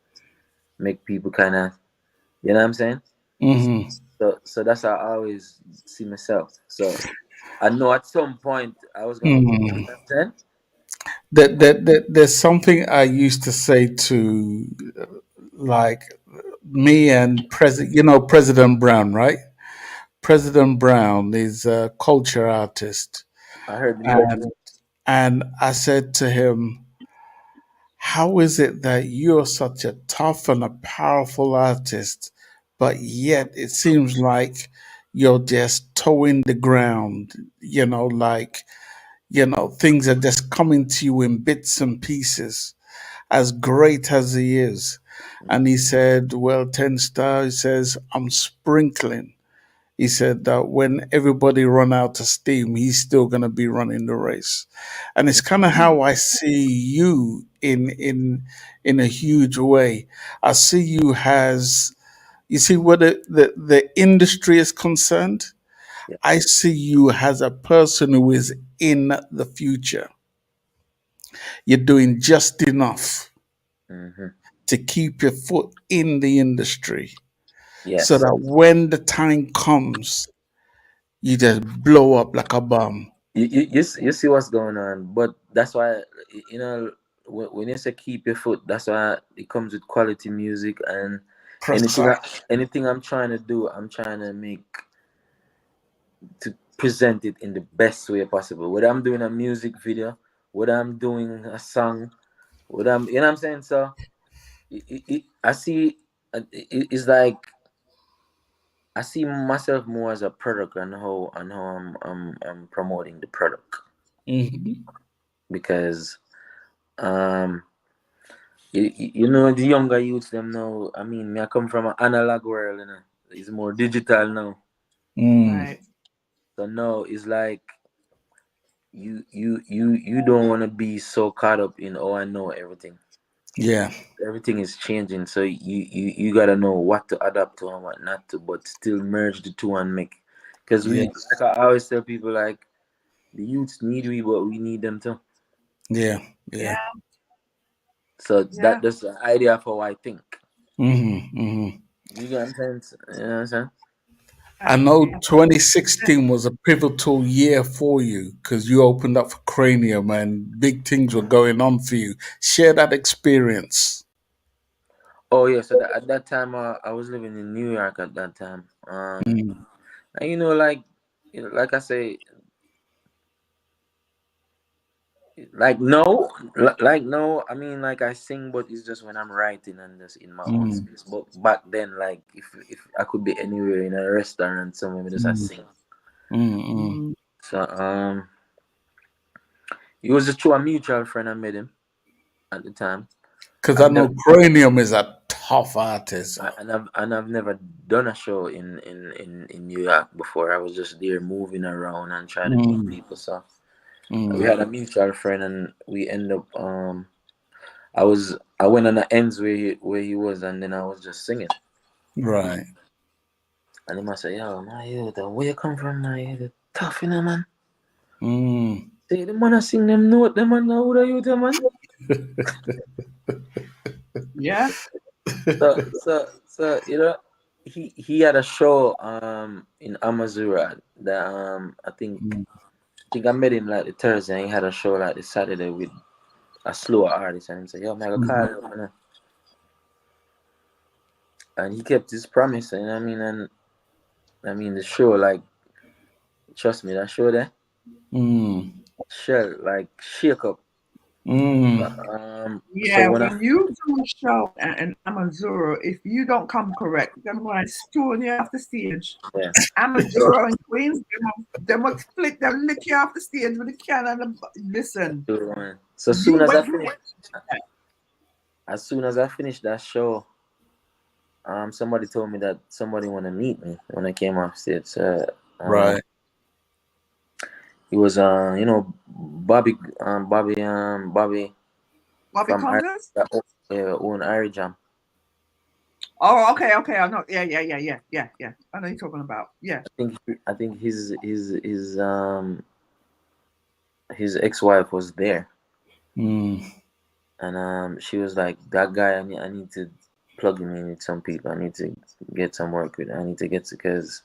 make people kind of, you know what I'm saying? Mm. So that's how I always see myself. So I know at some point I was gonna, you know Mm. what I'm saying? There's something I used to say to like me and President Brown, right? President Brown is a culture artist, I heard the name. and I said to him, "How is it that you're such a tough and a powerful artist, but yet it seems like you're just towing the ground? Things are just coming to you in bits and pieces, as great as he is." And he said, "Well, 10 Star," he says, "I'm sprinkling." He said that when everybody run out of steam, he's still going to be running the race. And it's kind of how I see you in a huge way. I see you as, you see, where the industry is concerned, Yeah. I see you as a person who is in the future. You're doing just enough Hmm. to keep your foot in the industry so Yes. that when the time comes, you just blow up like a bomb. You see what's going on, but that's why you know when you say keep your foot, that's why it comes with quality music and anything. Precise. Anything I'm trying to do, I'm trying to make to present it in the best way possible. Whether I'm doing a music video, whether I'm doing a song, whether I'm, you know what I'm saying. So I see it's like I see myself more as a product and how I'm promoting the product. because you know the younger youths them now. I mean, me I come from an analog world, you know. It's more digital now. Right. So now it's like you don't want to be so caught up in I know everything. Yeah. Everything is changing, so you gotta know what to adapt to and what not to, but still merge the two and make. Because Yes. like I always tell people, like the youths need we, but we need them too. Yeah. Yeah. So Yeah. that's the idea of how I think. You get what I'm saying? You know what I'm saying? I know 2016 was a pivotal year for you because you opened up for Cranium and big things were going on for you. Share that experience. Oh yeah, so at that time I was living in New York at that time. And you know, like I say, like no, I mean, like I sing, but it's just when I'm writing and just in my own space. But back then, like if I could be anywhere in a restaurant somewhere, me just I sing. So it was just through a mutual friend I met him at the time. Because I know Cranium is a tough artist. And I've never done a show in New York before. I was just there moving around and trying to meet people. So we had a mutual friend, and we end up. I went on the ends where he was, and then I was just singing. Right. And he must say, "Yo, my youth, where you come from, my youth? Tough, you know, man." Say the man I sing them note, them man who the youth, man. Yeah. So you know, he had a show in Amazura that I think I met him like the Thursday, and he had a show like the Saturday with a slower artist, and he said, "Yo, man, I call you, man." And he kept his promise, you know what I mean? And I mean the show, like, trust me, that show there, shell like shake up. Yeah, when you do a show in Amazura, if you don't come correct, then when I stone you off the stage. Yeah. Amazura and Queens, they will split them, lick you off the stage with a can and listen. So as soon as I finished that show, somebody told me that somebody want to meet me when I came off stage. Right. It was you know, Bobby from own Irie Jam. Oh, okay. I know. Yeah. I know you're talking about. Yeah. I think his ex-wife was there. And she was like, "That guy, I need to plug him in with some people. I need to get some work with. I need to get to, because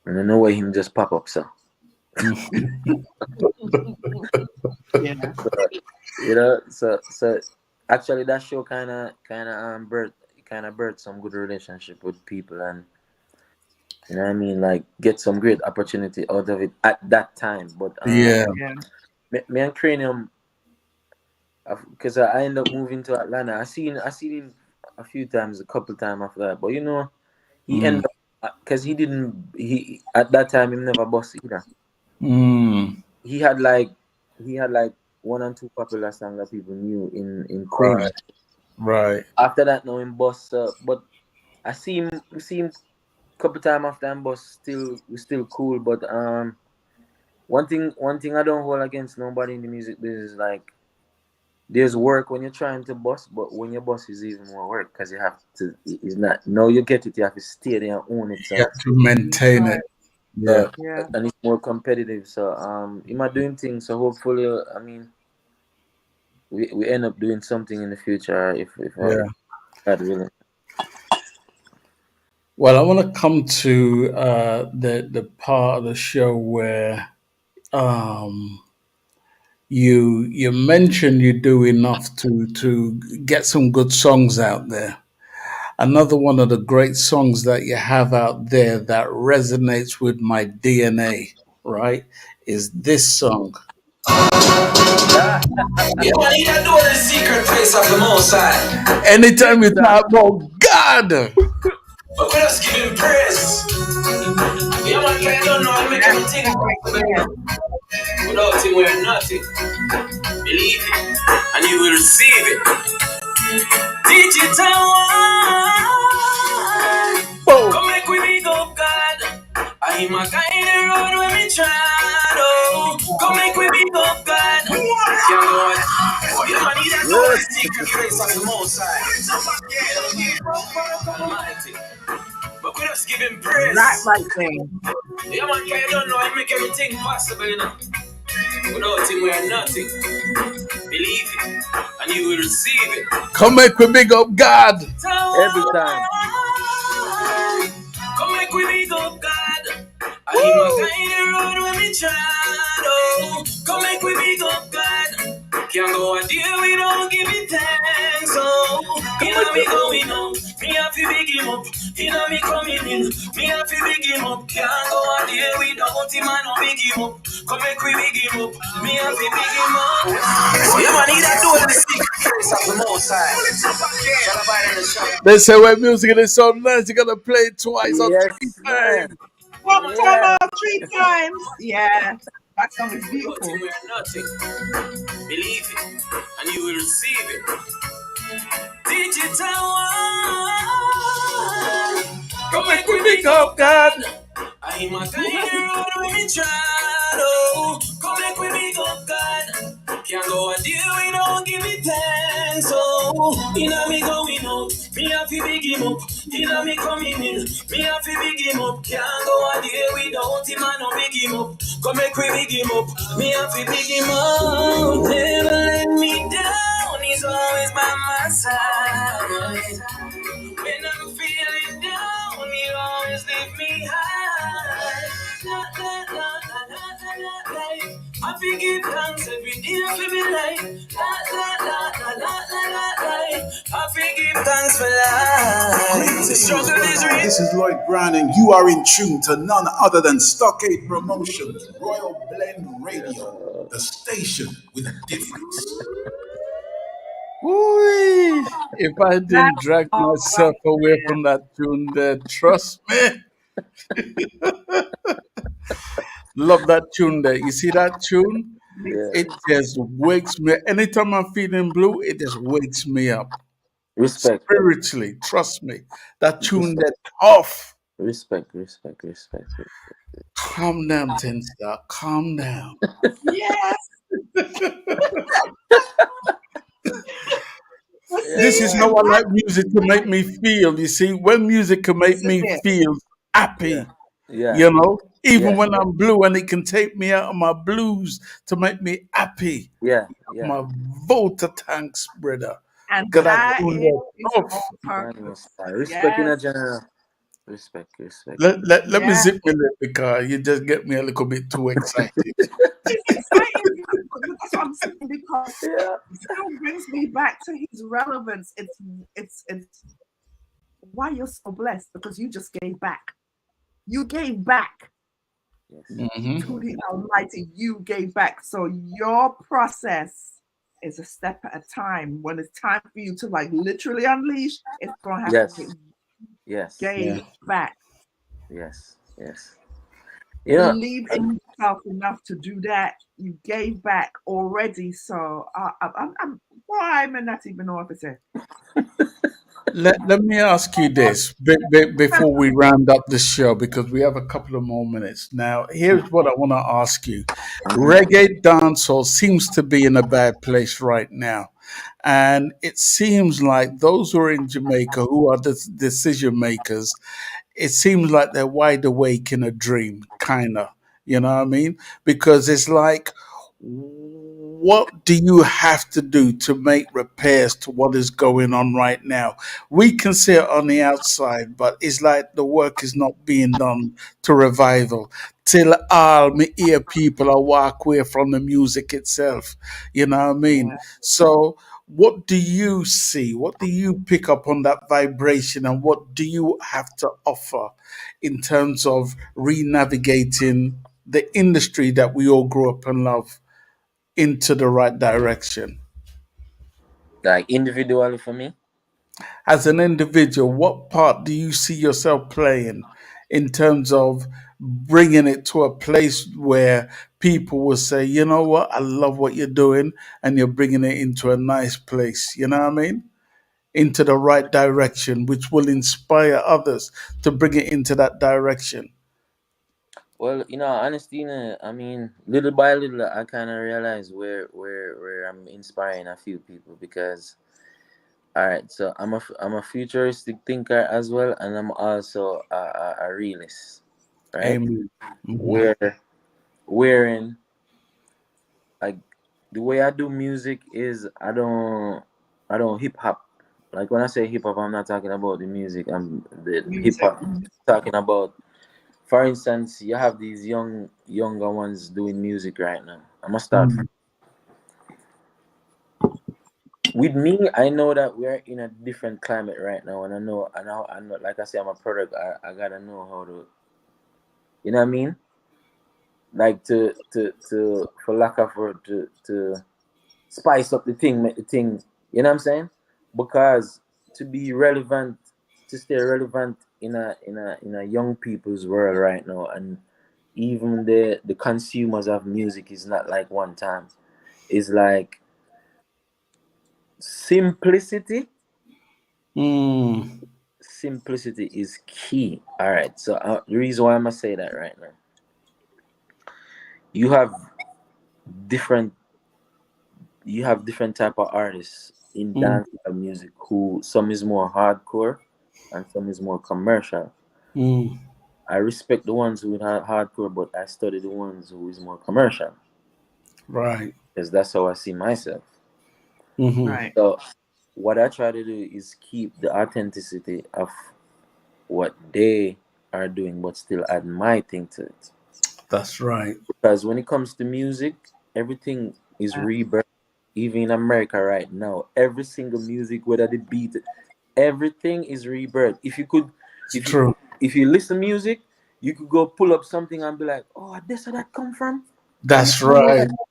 I don't know where him just pop up, so." Yeah. You know, so actually that show kind of birthed some good relationship with people, and you know what I mean, like get some great opportunity out of it at that time. But me and Cranium, because I ended up moving to Atlanta. I seen him a few times, a couple times after that. But you know, he ended up, because he at that time he never bust either. He had like one and two popular songs that people knew in Queens. Right. After that, no him bust. But I see him couple times after him bust. We're still cool. But one thing I don't hold against nobody in the music business, like, there's work when you're trying to bust, but when your boss is even more work, because you have to. It's not. No, you get it. You have to stay there and own it. So you have to maintain it. Yeah. And it's more competitive. So am I doing things? So hopefully, I mean, we end up doing something in the future if God willing. Well, I want to come to the part of the show where you mentioned you do enough to get some good songs out there. Another one of the great songs that you have out there that resonates with my DNA, right, is this song. Anytime you talk about God, but we just give him praise. Yeah, man, I don't know. I make everything. Without him, we're nothing. Believe it, and you will receive it. Digital one. Come make we big up God. I'm a kind of road when we try. Oh, come make we big up God. Yeah, Lord. You don't need that door to secret place of the Most High. Almighty. But we just give him praise. Right there. Yeah, man, you don't know I make everything possible, you know. Without him, we are nothing. Believe it, and you will receive it. Come make we big up God. Every time. Come make we big up God. I'm a kind of road when we try. Oh, come make we big up God. Can't go a day without giving thanks. Oh, you know me going up. Me have to big him up. You know me coming in. Me have to big him up. Can't go a day without him and no big him up. Come make we big him up. Me have to big him up. Yeah, man, need that door in the secret place of the Most High. They say when music is so nice, you gotta play it twice or three times. One time or 3 times. Yeah. That song is beautiful. Nothing. Believe it, and you will receive it. Digital one. Come make we big up God. I'm a kind of road when we try. Oh, come make we big up God. Can't go a day without giving thanks. Oh, you know me going up. Me have to big him up. You know me coming in. Me have to big him up. Can't go a day without him and no big him up. Come make we big him up. Me have to big him up. Never let me down. He's always by my side. When I'm feeling down, he always lift me high. I forgive thanks every day for me life. I forgive thanks for life. The struggle is real. This is Lloyd Brown, and you are in tune to none other than Stockade Promotions, Royal Blend Radio, the station with a difference. Ooh, if I didn't drag myself away from that tune there, trust me. Love that tune there. You see that tune? Yeah. It just wakes me. Anytime I'm feeling blue, it just wakes me up. Respect. Spiritually, trust me. That tune that off. Respect. Calm down, Ten Star. Calm down. Yes. This is how I like music to make me feel. You see, when music can make me feel happy, you know, even when I'm blue, and it can take me out of my blues to make me happy. My vote of thanks, brother. And Cause that is respect in a general. Respect. Let me zip my lip because you just get me a little bit too excited. It's exciting. That's what I'm saying, because it still brings me back to his relevance. It's why you're so blessed, because you just gave back. You gave back to the Almighty. You gave back. So your process is a step at a time. When it's time for you to like literally unleash, it's gonna have to gave back. Yes. Believe in yourself enough to do that. You gave back already. So I'm why am I not even know what to say? Let me ask you this before we round up the show, because we have a couple of more minutes. Now, here's what I want to ask you. Reggae dancehall seems to be in a bad place right now. And it seems like those who are in Jamaica, who are the decision makers, it seems like they're wide awake in a dream, kind of. You know what I mean? Because it's like, what do you have to do to make repairs to what is going on right now? We can see it on the outside, but it's like the work is not being done to revival. Till all me ear people are walk away from the music itself. You know what I mean? So what do you see? What do you pick up on that vibration, and what do you have to offer in terms of re-navigating the industry that we all grew up and love into the right direction? Like individually for me? As an individual, what part do you see yourself playing in terms of bringing it to a place where people will say, you know what, I love what you're doing, and you're bringing it into a nice place. You know what I mean? Into the right direction, which will inspire others to bring it into that direction. Well, honestly, I mean, little by little, I kind of realize where I'm inspiring a few people because, all right, so I'm a futuristic thinker as well, and I'm also a realist, right? Amen. Mhm. Wherein like the way I do music is I don't hip hop. Like when I say hip hop, I'm not talking about the music. I'm the hip Music. hop talking about. For instance, you have these younger ones doing music right now. I'm gonna start Mm. with me. I know that we're in a different climate right now, and I know. Like I say, I'm a product. I gotta know how to. You know what I mean? Like to for lack of word to spice up the thing, make the thing. You know what I'm saying? Because to be relevant, to stay relevant in a young people's world right now, and even the consumers of music is not like one time. It's like simplicity. Mm. Simplicity is key. All right. So the reason why I'm gonna say that right now, you have different different type of artists in Mm. dancehall music who some is more hardcore and some is more commercial. Mm. I respect the ones who are hardcore, but I study the ones who is more commercial Right. because that's how I see myself. Hmm. Right. So what I try to do is keep the authenticity of what they are doing, but still add my thing to it. That's right. Because when it comes to music, everything is rebirth. Even in America right now, every single music, whether the beat, everything is rebirth. If you could, It's if you true. if you listen music, you could go pull up something and be like, "Oh, this where that come from." You That's don't know right. that.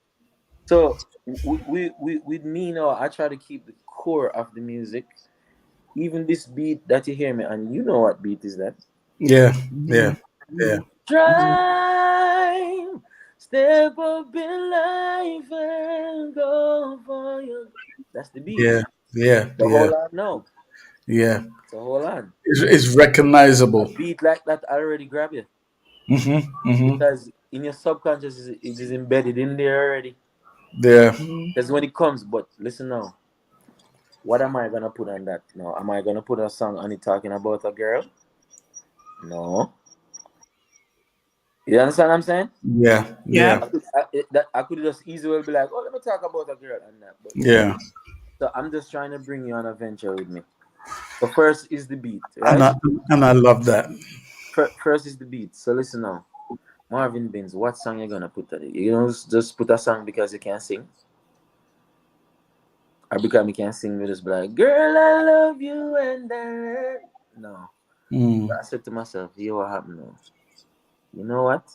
So with me now, I try to keep the core of the music. Even this beat that you hear me, and you know what beat is that? Yeah. Yeah. Yeah. Mhm. Drive, step up in life and go for you. That's the beat. Yeah. Yeah. So Yeah. hold on now. Yeah. So hold on. It's A recognizable. beat like that already grab you Hmm. Hmm. because in your subconscious it is embedded in there already. Yeah. Because when it comes, but listen now. What am I gonna put on that now? Am I gonna put a song on it talking about a girl? No. You understand what I'm saying? Yeah. Yeah. Yeah. I could just easily be like, oh, let me talk about a girl and that. But no. Yeah. So I'm just trying to bring you on a venture with me. So first is the beat, And right? I love that. First is the beat. So listen now. Marvin Binns, what song you gonna put on it? You don't just put a song because you can't sing? Or because you can't sing, you just be like, girl, I love you and that. No. So Mm. I said to myself, yo, what happened now? You know what?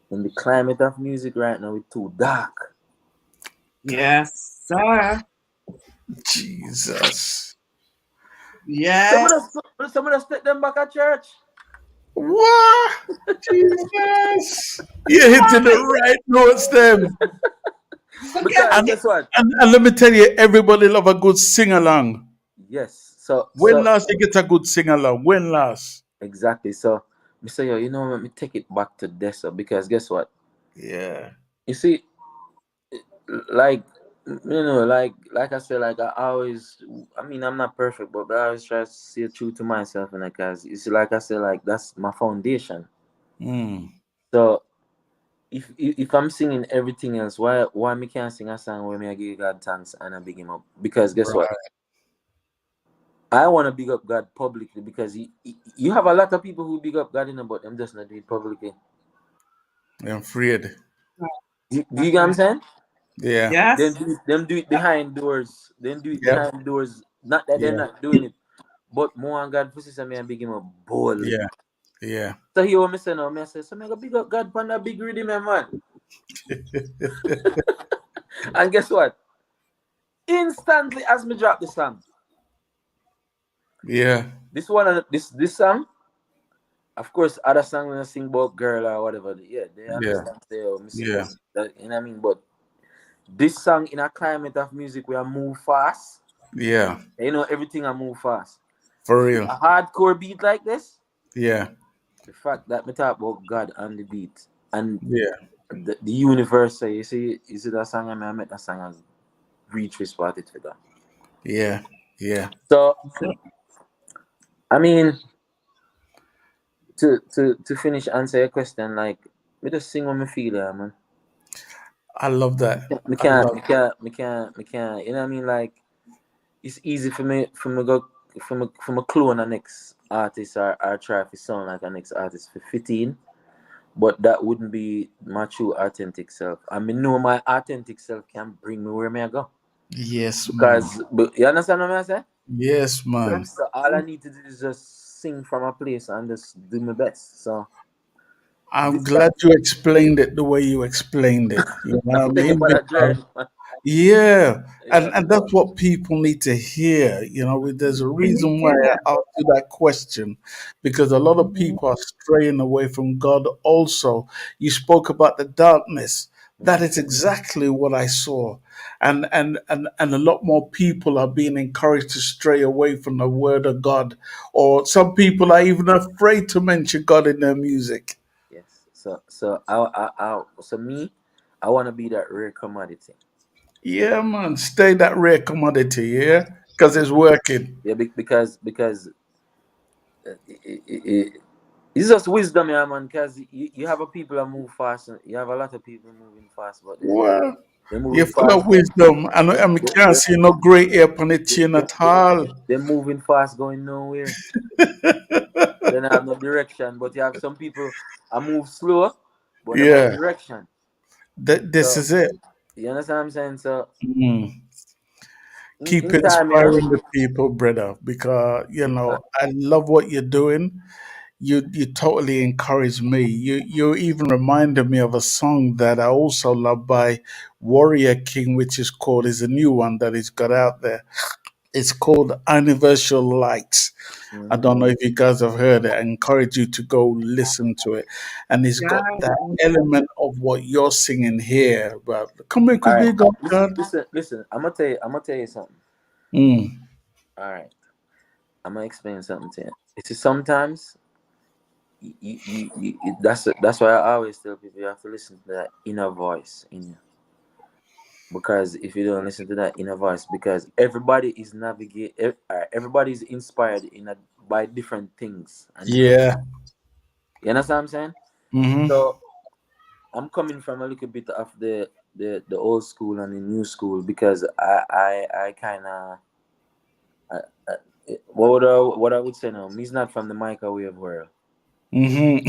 In the climate of music right now, it's too dark. Yes, sir. Jesus. Yes. Some of us take them back at church. What? Jesus. You're hitting the right notes, them. Forget Because And, guess what? and let me tell you, everybody love a good sing along. Yes. So When so last you get a good sing along? When last? exactly. So me say, yo, you know, let me take it back to Dessa because guess what? Yeah. You see, like like I said, like I always, I mean, I'm not perfect, but I always try to stay true to myself, and because you see, like I said, like that's my foundation. Mm. So if I'm singing everything else, why me can't sing a song where me I give God thanks and I big him up? Because guess what? Right. I want to big up God publicly because you have a lot of people who big up God in but them just not do it publicly. I'm afraid. Do you get what I'm saying? Yeah. yes. Them do it behind doors. Then do it Yep. behind doors. Not that they're Yeah. not doing it, but more on God for sister me and big him up boldly. Yeah. Yeah. So he want me say now, me I say, so me go big up God on that big rhythm, man. And guess what? Instantly as me drop the song, Yeah. this song, of course, other songs when I sing about girl or whatever, yeah, they Yeah. understand. Say, oh, me sing Yeah. about that, you know what I mean? But this song in a climate of music where I move fast, Yeah. you know, everything I move fast. For real. A hardcore beat like this, Yeah. the fact that me talk about God on the beat and Yeah. the universe, say, you see, is it a song I met a song and reach responded for that. Yeah. Yeah. So, I mean, to finish answer your question, like, me just sing what me feel, yeah, man. I love that. Me I can't, love me can't, me can't, me can't. You know what I mean? Like, it's easy for me, from a clone an next artist or try to sound like a next artist for 15, but that wouldn't be my true authentic self. I mean, know my authentic self can bring me where me I go. Yes, man. Because, but you understand what I say? Yes, man. So all I need to do is just sing from a place and just do my best. So I'm this glad you explained it the way you explained it. You know what I mean? what I Because journey, man. yeah, Yeah. and that's what people need to hear. You know, there's a reason why I asked you that question, because a lot of people are straying away from God. Also, you spoke about the darkness. That is exactly what I saw, and a lot more people are being encouraged to stray away from the Word of God, or some people are even afraid to mention God in their music. Yes. So me, I want to be that rare commodity. Yeah, man, stay that rare commodity, yeah, because it's working. Yeah, because it's just wisdom, yeah, man. Because you have a people that move fast. And you have a lot of people moving fast, but Well, they're you're moving full fast. of wisdom, and we can't see no great hair on the chin at all. They're moving fast, going nowhere. They don't have no direction. But you have some people I move slow, but them have Yeah, direction. this So is it. you understand what I'm saying? So Mm. Keep in time, you know. inspiring the people, brother, because I love what you're doing. You totally encourage me. You even reminded me of a song that I also love by Warrior King, which is a new one that he's got out there. It's called Universal Lights. I don't know if you guys have heard it. I encourage you to go listen to it. And it's got that element of what you're singing here. But come here, All could right. be God. Listen. I'm gonna tell you something. Mm. All right. I'm gonna explain something to you. It's sometimes that's why I always tell people you have to listen to that inner voice in you. Because if you don't listen to that inner voice, because everybody is everybody is inspired by different things and different. Yeah. You understand what I'm saying? Mm-hmm. So I'm coming from a little bit of the old school and the new school because I kind of what I would say now. Me's not from the microwave world. Mm-hmm.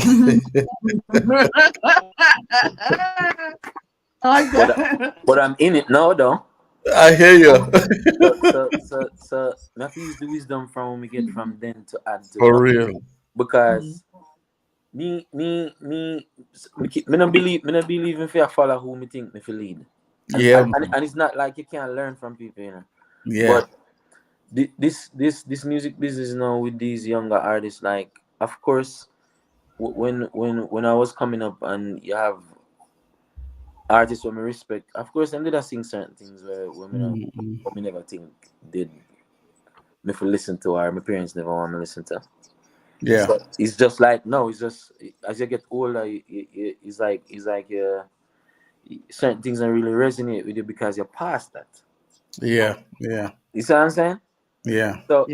But I'm in it now, though. I hear you. So I have to use the wisdom from when we get from then to add to For now. real. Because me not believe in fear follow who me think me feel lead. Yeah, man. And it's not like you can't learn from people, you know. Yeah. But this music business now with these younger artists, like of course when I was coming up and you have artists who me respect, of course them did I sing certain things where Mm-hmm. me never think did me for listen to or my parents never want me to listen to. Yeah. So it's just like no, it's just as you get older, it's like certain things don't really resonate with you because you're past that. Yeah. Yeah. You see what I'm saying? Yeah. So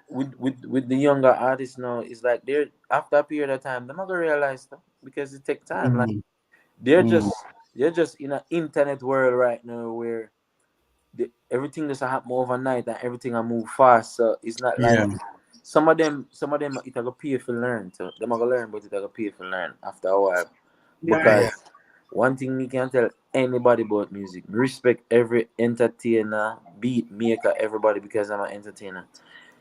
with the younger artists now, it's like they're after a period of time, they're not gonna realize that because it takes time. Like Mm. they're Mm. just they're just in an internet world right now where everything just happen overnight and everything I move fast. So it's not like Yeah. some of them it gonna pay for learn. So them gonna learn, but it gonna pay for learn after a while. Yeah. Because one thing me can tell anybody about music, me respect every entertainer, beat maker, everybody because I'm an entertainer.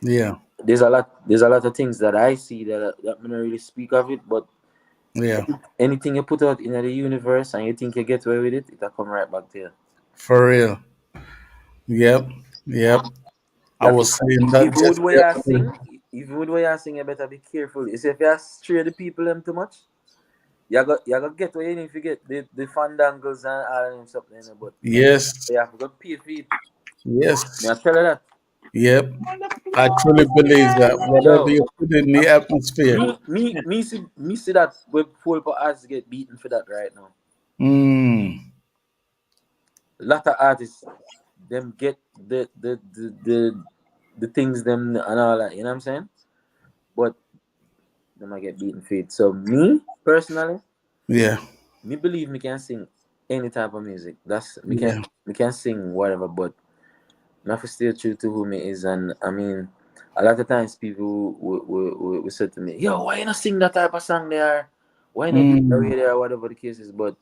Yeah. There's a lot of things that I see that me not really speak of it, but Yeah. anything you put out in the universe and you think you get away with it, it'll come right back to you. For real. Yep. Yep. I That was saying that even with just what the you other day. sing, even with what you're saying, you better be careful. You see, if you stray the people them too much, you got get what you need to get the fandangles and all them stuff. But Yes. you have to pay for it. Yes. Me I tell you that. Yep. I truly believe that whatever Yo, you put in the atmosphere. me see that when poor artists get beaten for that right now. Mm. A lot of artists them get the things them and all that, you know what I'm saying? But they might get beaten for it. So me personally, Yeah. me believe me can sing any type of music. That's Yeah. me can sing whatever, but me have to stay true to who me is. And I mean, a lot of times people will say to me, "Yo, why you not sing that type of song there? Why you not do it that way Mm. there? Whatever the case is." But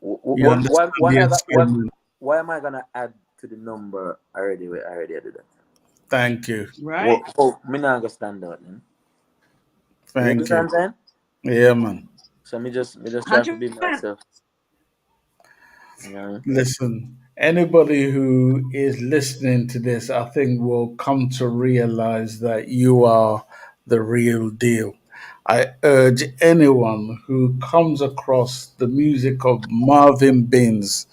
You understand the experiment. why am I gonna add to the number already? We already did that. Thank you. Right. Me not gonna stand out then. You Thank understand you. what I'm saying? Yeah, man. So me just try to be 100%. myself. You know? Listen, anybody who is listening to this, I think will come to realize that you are the real deal. I urge anyone who comes across the music of Marvin Binns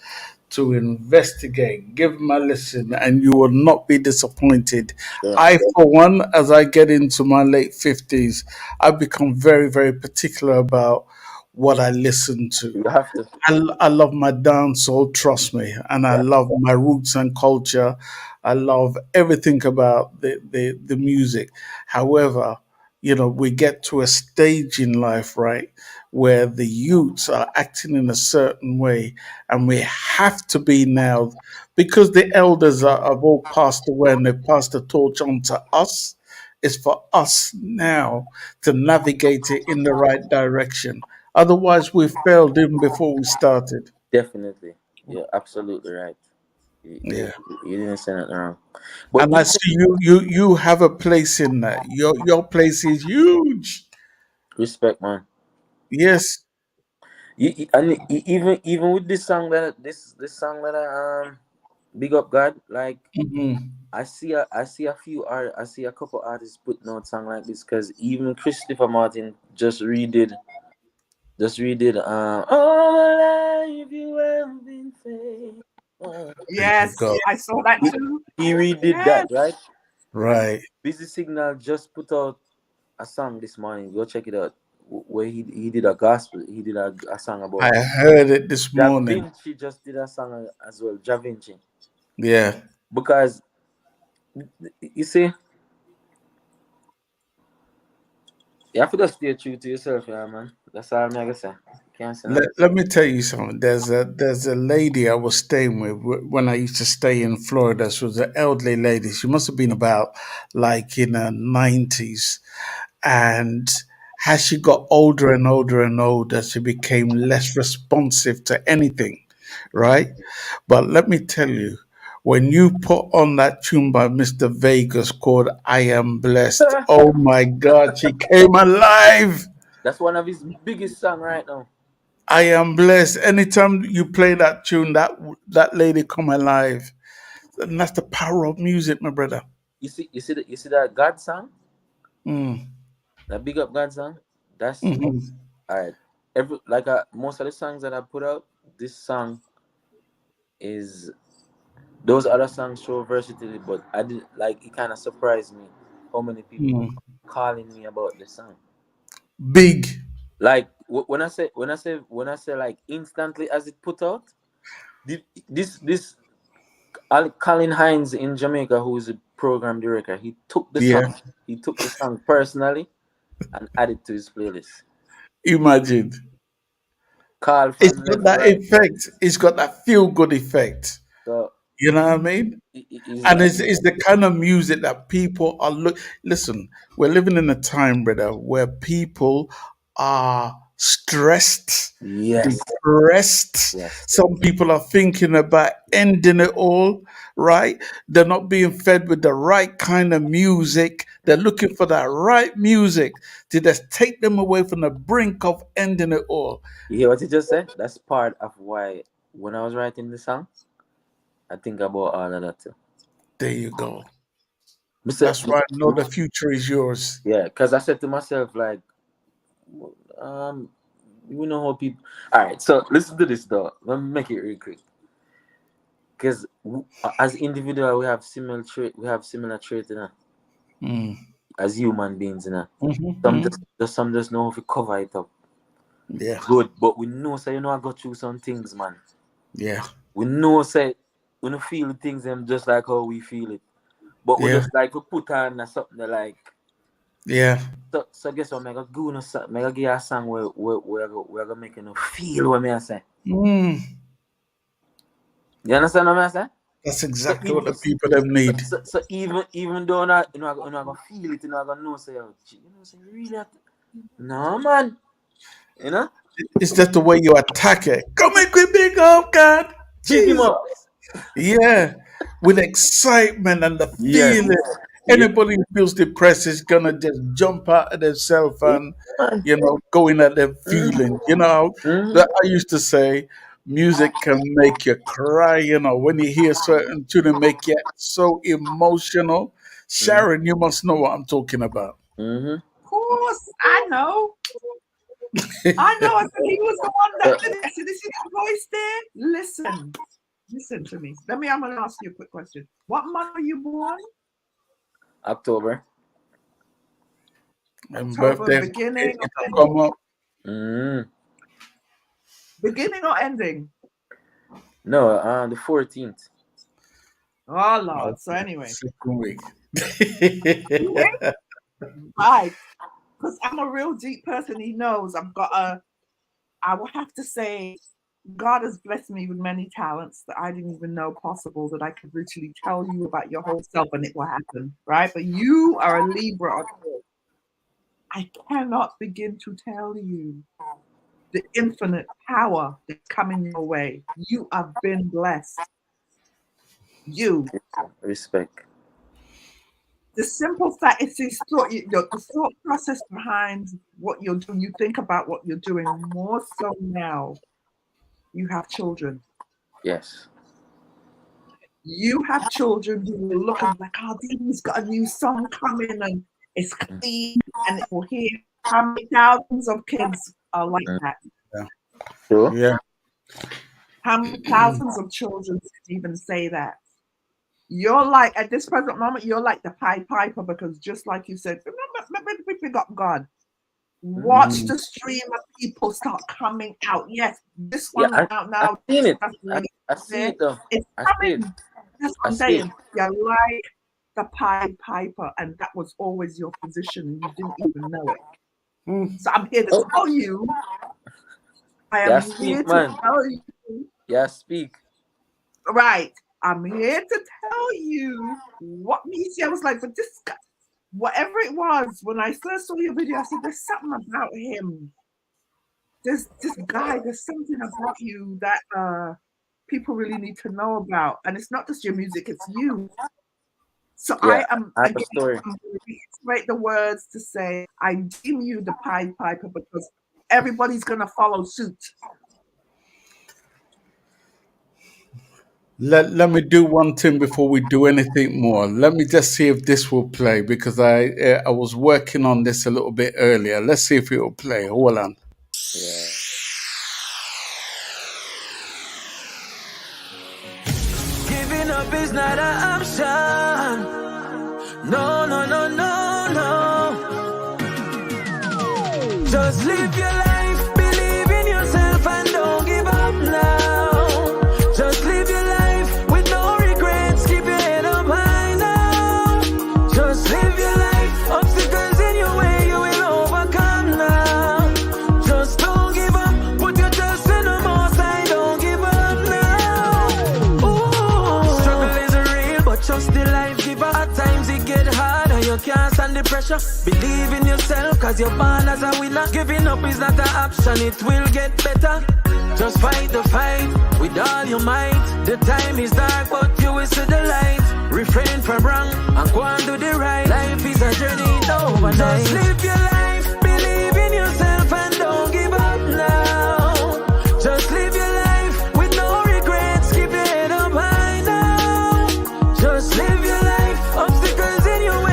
to investigate, give him a listen, and you will not be disappointed. Sure. I, for one, as I get into my late 50s, I've become very, very particular about what I listen to. You have to. I love my dancehall, trust me, and I Yeah. love my roots and culture. I love everything about the music. However, we get to a stage in life, right, where the youths are acting in a certain way, and we have to be now, because the elders have all passed away and they've passed the torch on to us. It's for us now to navigate it in the right direction. Otherwise, we failed even before we started. Definitely. You're absolutely right. Yeah. You didn't say nothing wrong. But And I see you have a place in that. Your place is huge. respect, man. Yes. And even with this song that I big up God, like Hmm. I see a couple artists putting out song like this because even Christopher Martin just redid all my life you have been faithful. There you Yes, go. I saw that too. He redid Yes. that, right? And Right. Busy Signal just put out a song this morning. Go check it out. Where he did a gospel. He did a song about I heard it this Da morning. Vinci. Just did a song as well. Da Vinci. Yeah. Because you see, you have to just stay true to yourself, yeah, man. That's all I'm gonna say. Can't say nothing. Let me tell you something. There's a lady I was staying with when I used to stay in Florida. She was an elderly lady. She must have been about like in her 90s. And as she got older and older and older, she became less responsive to anything, right? But let me tell you, when you put on that tune by Mr. Vegas called I Am Blessed, oh my God, she came alive. That's one of his biggest song right now. I am blessed. Anytime you play that tune, that lady come alive. And that's the power of music, my brother. You see that God song, Mm. that big up God song. That's Hmm. all right. Most of the songs that I put out, this song is those other songs show versatility, but I did like it. Kind of surprised me how many people Mm. calling me about the song. Big. Like when I say like instantly as it put out, this Colin Hines in Jamaica, who is a program director, he took the Yeah. song. He took the song personally and added to his playlist. Imagine. Call It's from got left, that right. effect. It's got that feel good effect. So You know what I mean? is And it's the kind of music that people are listen, we're living in a time, brother, where people are stressed, yes, depressed. yes. Some people are thinking about ending it all, right? They're not being fed with the right kind of music. They're looking for that right music to just take them away from the brink of ending it all. You hear what you just said? That's part of why when I was writing the song, I think about all of that too. There you go. That's right. No, the future is yours. Yeah, because I said to myself, like, you know how people. All right, so listen to this though. Let me make it real quick. Because as individual, we have similar traits, you know. As human beings, you know. Some just know how to cover it up. Yeah. Good, but we know, say, you know, I go through some things, man. Yeah. We know, say, we don't feel the things them just like how we feel it. But we just like to put on something that like. Yeah. So guess what? I'm gonna give you a song where we're gonna make you feel what I say. You understand what I say? That's exactly what the people them need. So even though not gonna feel it, I'm gonna know, say, oh, you know, say you really have to. No, man. You know? It's just the way you attack it. Come make me big up, God. Big him up. Yeah. With excitement and the feeling. Anybody who feels depressed is gonna just jump out of themselves and go in at their feeling. That I used to say music can make you cry, when you hear certain tune and make you so emotional. Sharon, you must know what I'm talking about. Of course, I know. I know. I said he was the one that did it. I said, this is the voice there. Listen to me. I'm going to ask you a quick question. What month were you born? October. And birthday beginning come up. Beginning or ending? No, the 14th. Oh Lord. So anyway. Second week. Right. Because I'm a real deep person. He knows I will have to say, God has blessed me with many talents that I didn't even know possible, that I could literally tell you about your whole self and it will happen, right? But you are a Libra. I cannot begin to tell you the infinite power that's coming your way. You have been blessed. You. Respect. The simple fact is the thought process behind what you're doing. You think about what you're doing more so now. You have children. Yes. You have children who will look and like, oh, Dee's got a new song coming and it's clean and it will hear. How many thousands of kids are like that? Yeah. Sure. Yeah. How many thousands of children can even say that? You're like, at this present moment, you're like the Pied Piper, because just like you said, remember we got God. Watch the stream of people start coming out. Yes, this one out now. I've seen it. I see it though. It's coming. That's what I'm saying. You're like the Pied Piper, and that was always your position. You didn't even know it. So I'm here to tell you. I am here to tell you. Yeah, speak. Right. I'm here to tell you what means. I was like, but this guy, whatever it was, when I first saw your video, I said, there's something about him. There's this guy, there's something about you that people really need to know about. And it's not just your music, it's you. So yeah, I'm going to reiterate the words to say, I deem you the Pied Piper, because everybody's going to follow suit. Let me do one thing before we do anything more. Let me just see if this will play, because I was working on this a little bit earlier. Let's see if it will play. Hold on. Yeah. Giving up is not an option. No, no, no, no, no. Just live your life, believe in yourself, and don't give up now. Just live your life with no regrets, keep your head up high now. Just live your life, obstacles in your way, you will overcome now. Just don't give up, put your trust in the Most High, don't give up now. Ooh. Struggle is real, but trust the life giver. At times it get harder, you can't stand the pressure. Believe in yourself, cause you're born as a winner. Giving up is not an option, it will get better. Just fight the fight with all your might. The time is dark, but you will see the light. Refrain from wrong and go and do the right. Life is a journey, no overnight. Just live your life, believe in yourself, and don't give up now. Just live your life with no regrets, keep your head up high now. Just live your life, obstacles in your way.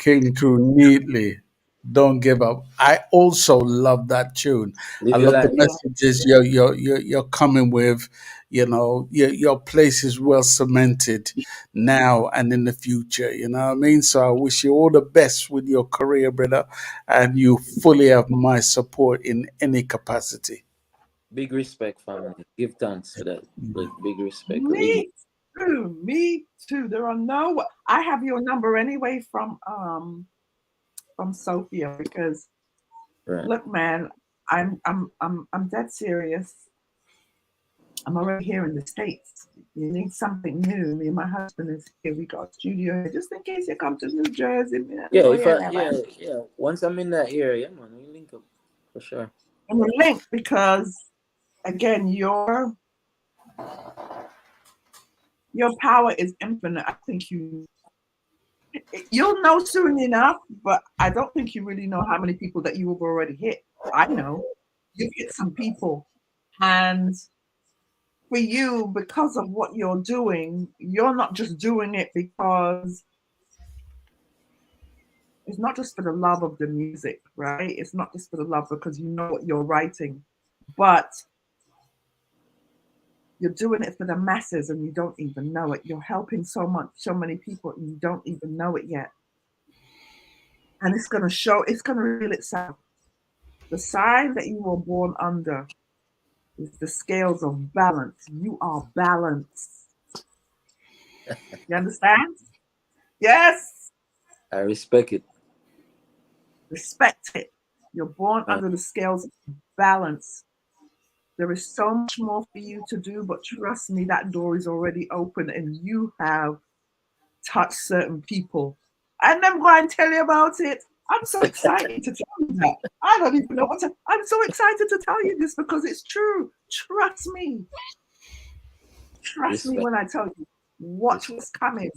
came through neatly. Don't give up. I also love that tune. I Live your love the life. messages you're coming with. You know, your place is well cemented now and in the future. You know what I mean? So I wish you all the best with your career, brother, and you fully have my support in any capacity. Big respect, family. Give thanks for that. Big respect. Really. Me too. Me too. There are no. I have your number anyway from Sophia because Right. look, man, I'm dead serious. I'm already here in the States. You need something new. Me and my husband is here. We got a studio here just in case you come to New Jersey. Man. Yeah, Oh, if I man. yeah. Once I'm in that area, man, we link up for sure. And we link because again, your power is infinite. I think you'll know soon enough, but I don't think you really know how many people that you have already hit. I know you've hit some people, and for you, because of what you're doing, you're not just doing it because it's not just for the love of the music, right? It's not just for the love because you know what you're writing, but you're doing it for the masses and you don't even know it. You're helping so many people and you don't even know it yet. And it's going to reveal itself. The sign that you were born under is the scales of balance. You are balanced. You understand? Yes. I respect it. Respect it. You're born under the scales of balance. There is so much more for you to do, but trust me, that door is already open and you have touched certain people. And I'm going to tell you about it. I'm so excited to tell you that. I don't even know I'm so excited to tell you this because it's true. Trust me. Trust me when I tell you. Watch what's coming.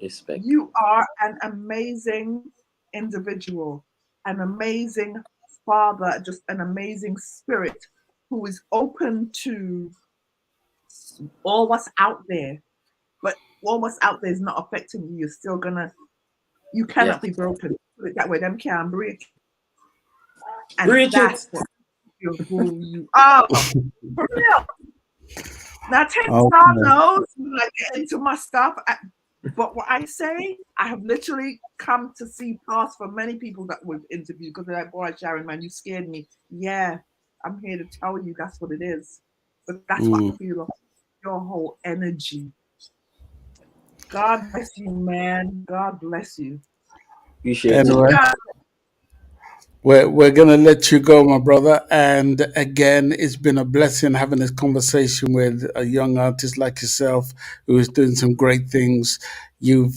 Respect. You are an amazing individual, an amazing father, just an amazing spirit who is open to all what's out there. But all what's out there is not affecting you. You're still you cannot be broken. Put it that way. Them can't break. And that's who you are. For real. Now, 10 Star knows when I get into my stuff. But what I say, I have literally come to see past for many people that we've interviewed because they're like, boy, Sharon, man, you scared me. Yeah, I'm here to tell you that's what it is. But that's what I feel of your whole energy. God bless you, man. God bless you. Anyway, we're gonna let you go, my brother. And again, it's been a blessing having this conversation with a young artist like yourself who is doing some great things. You've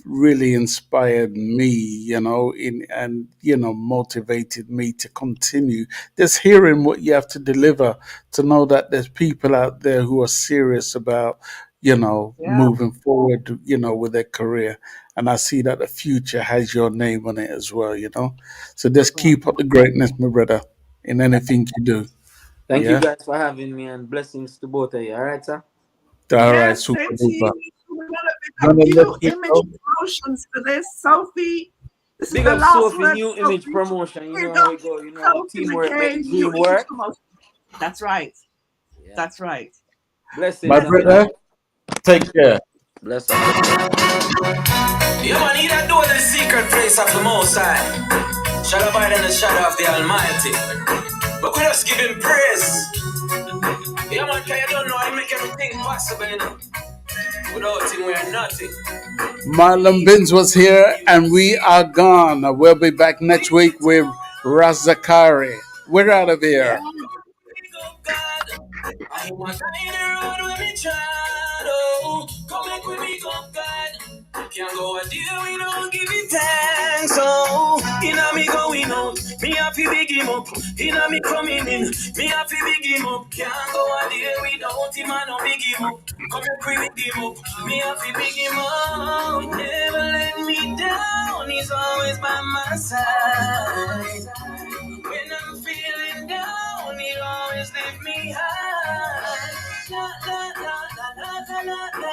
really inspired me, and motivated me to continue just hearing what you have to deliver, to know that there's people out there who are serious about moving forward, with their career. And I see that the future has your name on it as well, So just keep up the greatness, my brother, in anything you do. Thank you guys for having me and blessings to both of you. All right, sir? All right, Yes, super same to duper. you. We're going to pick up new image promotions for this. Sophie, this Big is the up last Sophie, word. new image promotion. You know Big how up we go. You know how Sophie teamwork McKay, make new dream image work. promotion. That's right. Yeah. That's right. Blessings. My brother, take care. Bless up. Yeah, man, he that door to the secret place of the Most High shall abide in the shadow of the Almighty. But we just give him praise. Yeah, man, because you don't know I make everything possible, Without him, we are nothing. Marlon Binns was here, and we are gone. We'll be back next week with Razakari. We're out of here. I want to the road when we try, come back with me, go God. Can't go a deal, we don't give it thanks, me going out, me happy big him up. Me coming in, me happy big him up. Can't go a deal without him, I don't big him up. Come back with him up, me happy big him up. Never let me down, he's always by my side. When I'm feeling down, he'll always lift me high. La, la, la, la, la, la, la, la.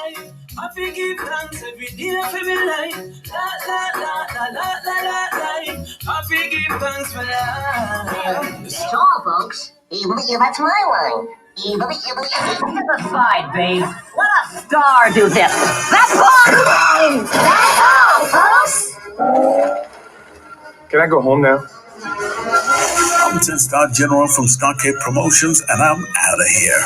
I feel give thanks every day for my life. La la la la la la la life. I feel give thanks for life. That's all, folks. That's my line. Look at the side, babe. Let a star do this. That's all! That's all, folks! Can I go home now? I'm 10-Star General from Starcade Promotions, and I'm out of here.